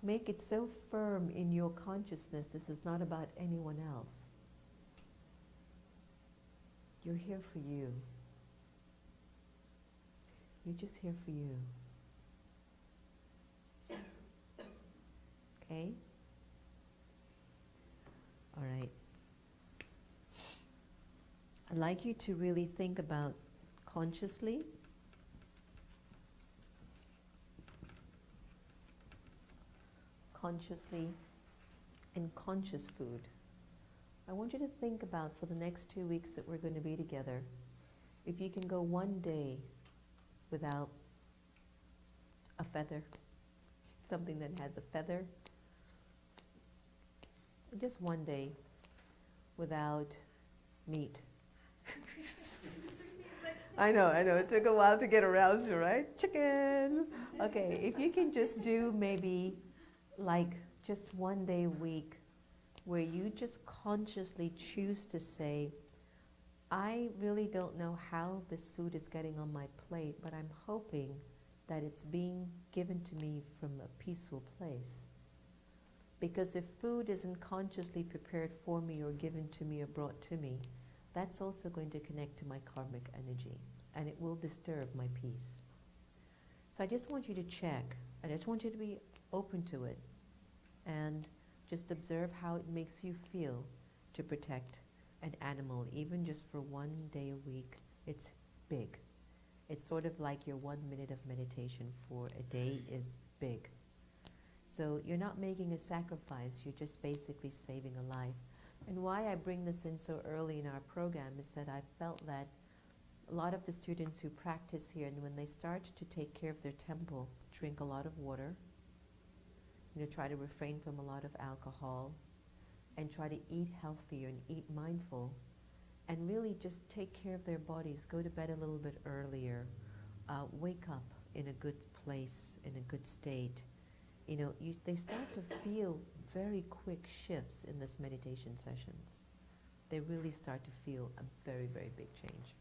Make it so firm in your consciousness, this is not about anyone else. You're here for you. You're just here for you. Okay? All right. I'd like you to really think about consciously and conscious food. I want you to think about, for the next 2 weeks that we're going to be together, if you can go 1 day without a feather, something that has a feather, just 1 day without meat. I know, it took a while to get around to, right? Chicken! Okay, if you can just do maybe just 1 day a week where you just consciously choose to say, I really don't know how this food is getting on my plate, but I'm hoping that it's being given to me from a peaceful place. Because if food isn't consciously prepared for me or given to me or brought to me, that's also going to connect to my karmic energy, and it will disturb my peace. So I just want you to check. I just want you to be open to it and just observe how it makes you feel to protect an animal, even just for 1 day a week. It's big. It's sort of like your 1 minute of meditation for a day is big. So you're not making a sacrifice, you're just basically saving a life. And why I bring this in so early in our program is that I felt that a lot of the students who practice here, and when they start to take care of their temple, drink a lot of water, try to refrain from a lot of alcohol, and try to eat healthier and eat mindful, and really just take care of their bodies, go to bed a little bit earlier, wake up in a good place, in a good state. They start to feel very quick shifts in this meditation sessions. They really start to feel a very, very big change.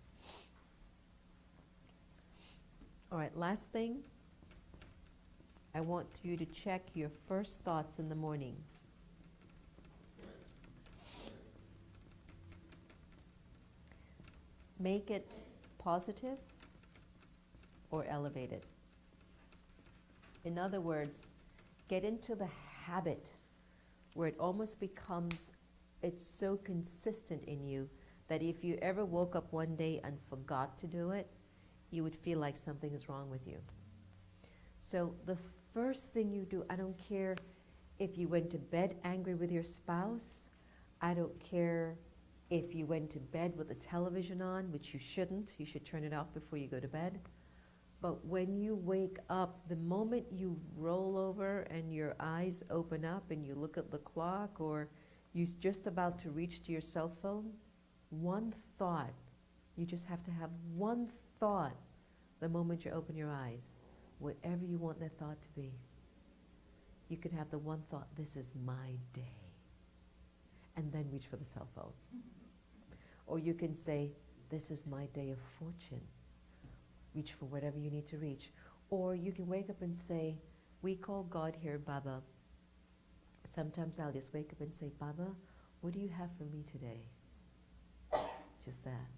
All right, last thing. I want you to check your first thoughts in the morning. Make it positive or elevated. In other words, get into the habit where it almost becomes, it's so consistent in you that if you ever woke up one day and forgot to do it, you would feel like something is wrong with you. So the first thing you do, I don't care if you went to bed angry with your spouse, I don't care if you went to bed with the television on, which you shouldn't, you should turn it off before you go to bed. But when you wake up, the moment you roll over and your eyes open up and you look at the clock, or you're just about to reach to your cell phone, one thought, you just have to have one thought the moment you open your eyes, whatever you want that thought to be. You could have the one thought, this is my day, and then reach for the cell phone. Or you can say, this is my day of fortune. Reach for whatever you need to reach. Or you can wake up and say, we call God here Baba. Sometimes I'll just wake up and say, Baba, what do you have for me today? Just that.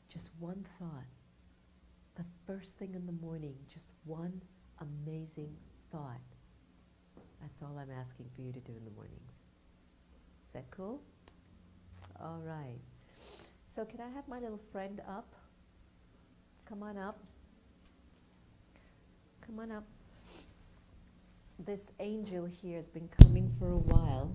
Just one thought. The first thing in the morning, just one amazing thought. That's all I'm asking for you to do in the mornings. Is that cool? All right. So can I have my little friend up? Come on up. Come on up. This angel here has been coming for a while.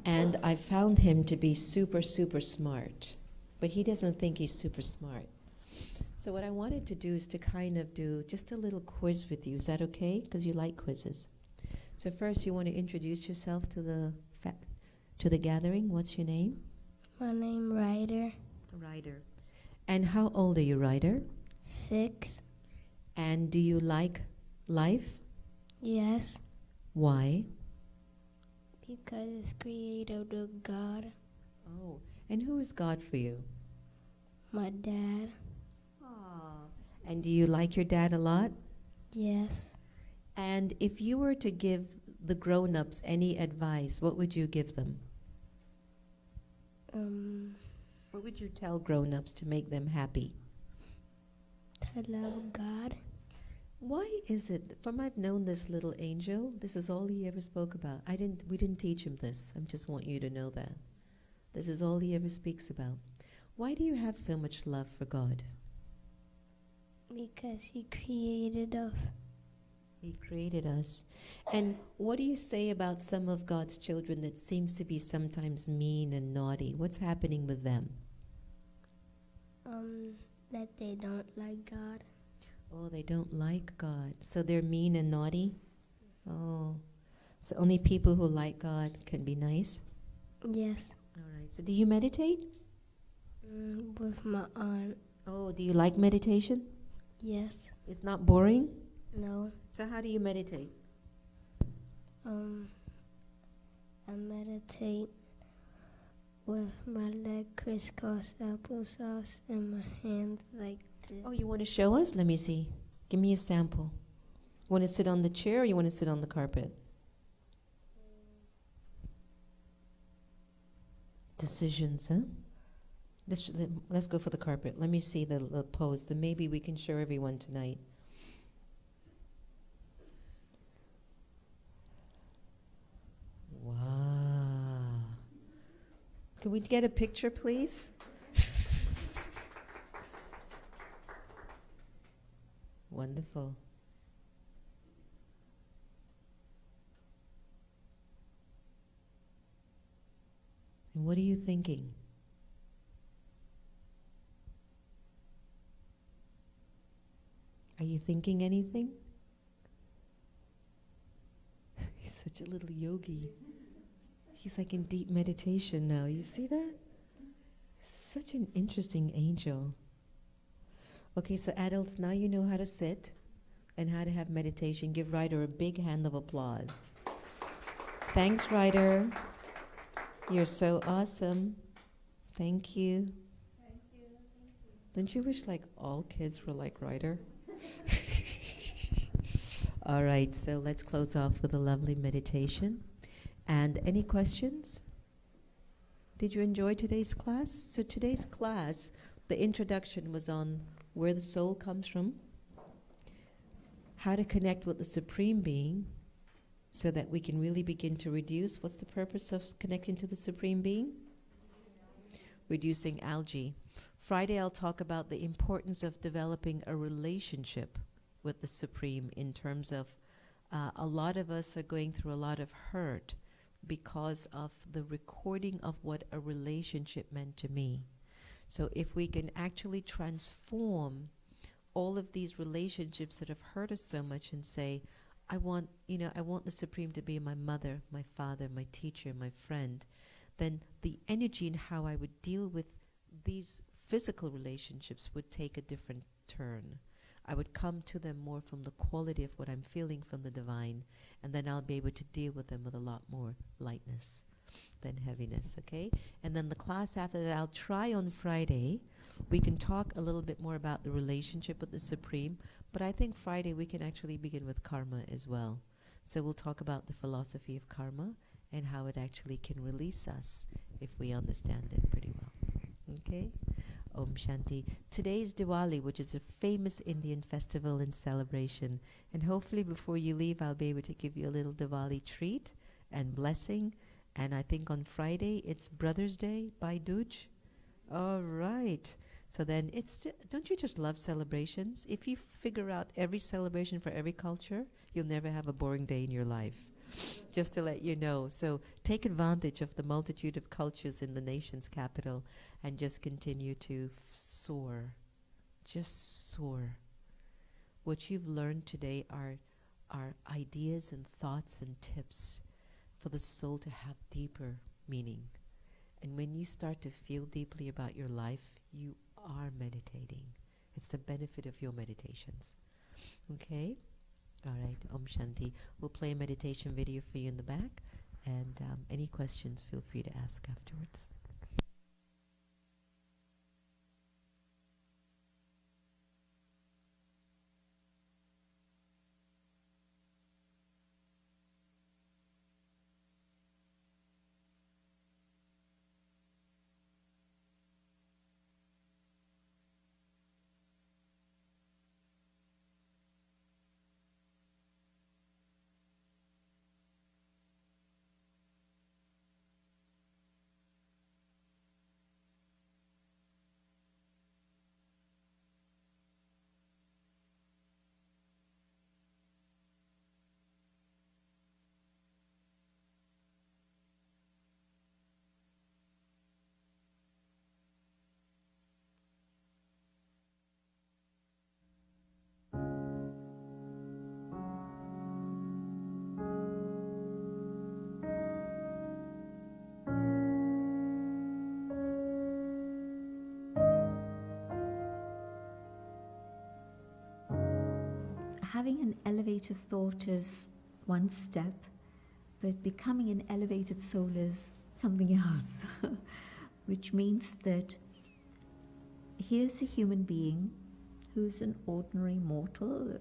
And I found him to be super, super smart. But he doesn't think he's super smart. So what I wanted to do is to kind of do just a little quiz with you. Is that okay? Because you like quizzes. So first you want to introduce yourself to the gathering. What's your name?
My name Ryder.
Ryder. And how old are you, Ryder?
6.
And do you like life?
Yes,
Why?
because it's created of God.
Oh, and who is God for you?
My dad.
Ah. And do you like your dad a lot?
Yes.
And if you were to give the grown-ups any advice, what would you give them?
To
What would you tell grown-ups to make them happy?
love God.
Why is it, from I've known this little angel, this is all he ever spoke about. We didn't teach him this. I just want you to know that. This is all he ever speaks about. Why do you have so much love for God?
Because he created us.
He created us. And what do you say about some of God's children that seems to be sometimes mean and naughty? What's happening with them?
That they don't like God.
Oh, they don't like God. So they're mean and naughty? Oh. So only people who like God can be nice?
Yes.
All right. So do you meditate?
With my aunt.
Oh, do you like meditation?
Yes.
It's not boring?
No.
So how do you meditate?
I meditate with my leg crisscross applesauce and my hands like this.
Oh, you want to show us? Let me see. Give me a sample. You want to sit on the chair or you want to sit on the carpet? Decisions, huh? Let's go for the carpet. Let me see the pose. Then maybe we can show everyone tonight. Wow. Can we get a picture, please? Wonderful. And what are you thinking? Are you thinking anything? He's such a little yogi. He's like in deep meditation now. You see that? Such an interesting angel. Okay, so adults, now you know how to sit and how to have meditation. Give Ryder a big hand of applause. Thanks, Ryder. You're so awesome. Thank you.
Thank you.
Don't you wish like all kids were like Ryder? All right, so let's close off with a lovely meditation. And any questions? Did you enjoy today's class? So today's class, the introduction was on where the soul comes from, how to connect with the Supreme Being so that we can really begin to reduce. What's the purpose of connecting to the Supreme Being? Reducing algae. Friday I'll talk about the importance of developing a relationship with the Supreme in terms of a lot of us are going through a lot of hurt because of the recording of what a relationship meant to me. So if we can actually transform all of these relationships that have hurt us so much and say, I want the Supreme to be my mother, my father, my teacher, my friend, then the energy and how I would deal with these physical relationships would take a different turn. I would come to them more from the quality of what I'm feeling from the divine, and then I'll be able to deal with them with a lot more lightness than heaviness, okay? And then the class after that, I'll try on Friday. We can talk a little bit more about the relationship with the Supreme, but I think Friday we can actually begin with karma as well. So we'll talk about the philosophy of karma and how it actually can release us if we understand it pretty well, okay? Om Shanti. Today's Diwali, which is a famous Indian festival and celebration. And hopefully before you leave, I'll be able to give you a little Diwali treat and blessing. And I think on Friday, it's Brother's Day, Bhai Dooj. All right. So then, don't you just love celebrations? If you figure out every celebration for every culture, you'll never have a boring day in your life. Just to let you know. So take advantage of the multitude of cultures in the nation's capital and just continue to soar. Just soar. What you've learned today are ideas and thoughts and tips for the soul to have deeper meaning. And when you start to feel deeply about your life, you are meditating. It's the benefit of your meditations. Okay? All right, Om Shanti. We'll play a meditation video for you in the back, and any questions, feel free to ask afterwards.
Having an elevated thought is one step, But becoming an elevated soul is something else, which means that here's a human being who's an ordinary mortal,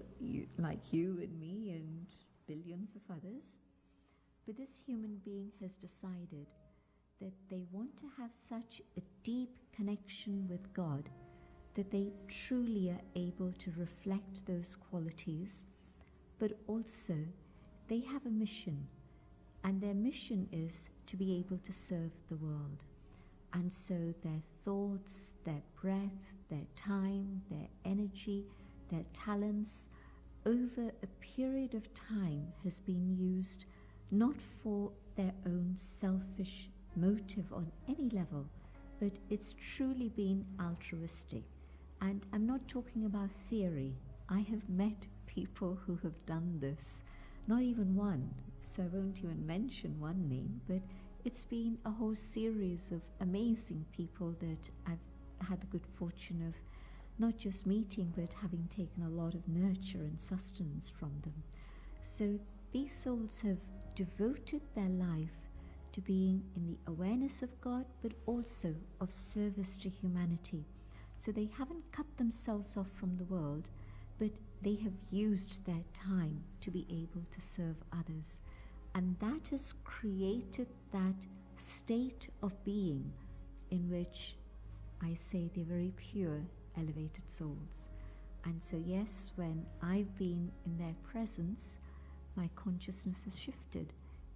like you and me and billions of others. But this human being has decided that they want to have such a deep connection with God that they truly are able to reflect those qualities, but also they have a mission, and their mission is to be able to serve the world. And so their thoughts, their breath, their time, their energy, their talents, over a period of time has been used not for their own selfish motive on any level, but it's truly been altruistic. And I'm not talking about theory. I have met people who have done this, not even one, so I won't even mention one name, but it's been a whole series of amazing people that I've had the good fortune of not just meeting, but having taken a lot of nurture and sustenance from them. So these souls have devoted their life to being in the awareness of God, but also of service to humanity. So they haven't cut themselves off from the world, but they have used their time to be able to serve others. And that has created that state of being in which I say they're very pure, elevated souls. And so yes, when I've been in their presence, my consciousness has shifted.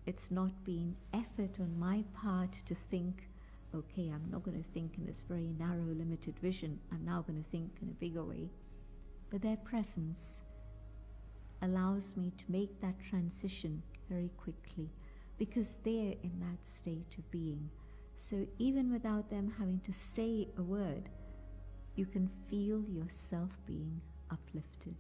It's not been effort on my part to think, okay, I'm not going to think in this very narrow, limited vision. I'm now going to think in a bigger way. But their presence allows me to make that transition very quickly, because they're in that state of being. So even without them having to say a word, you can feel yourself being uplifted.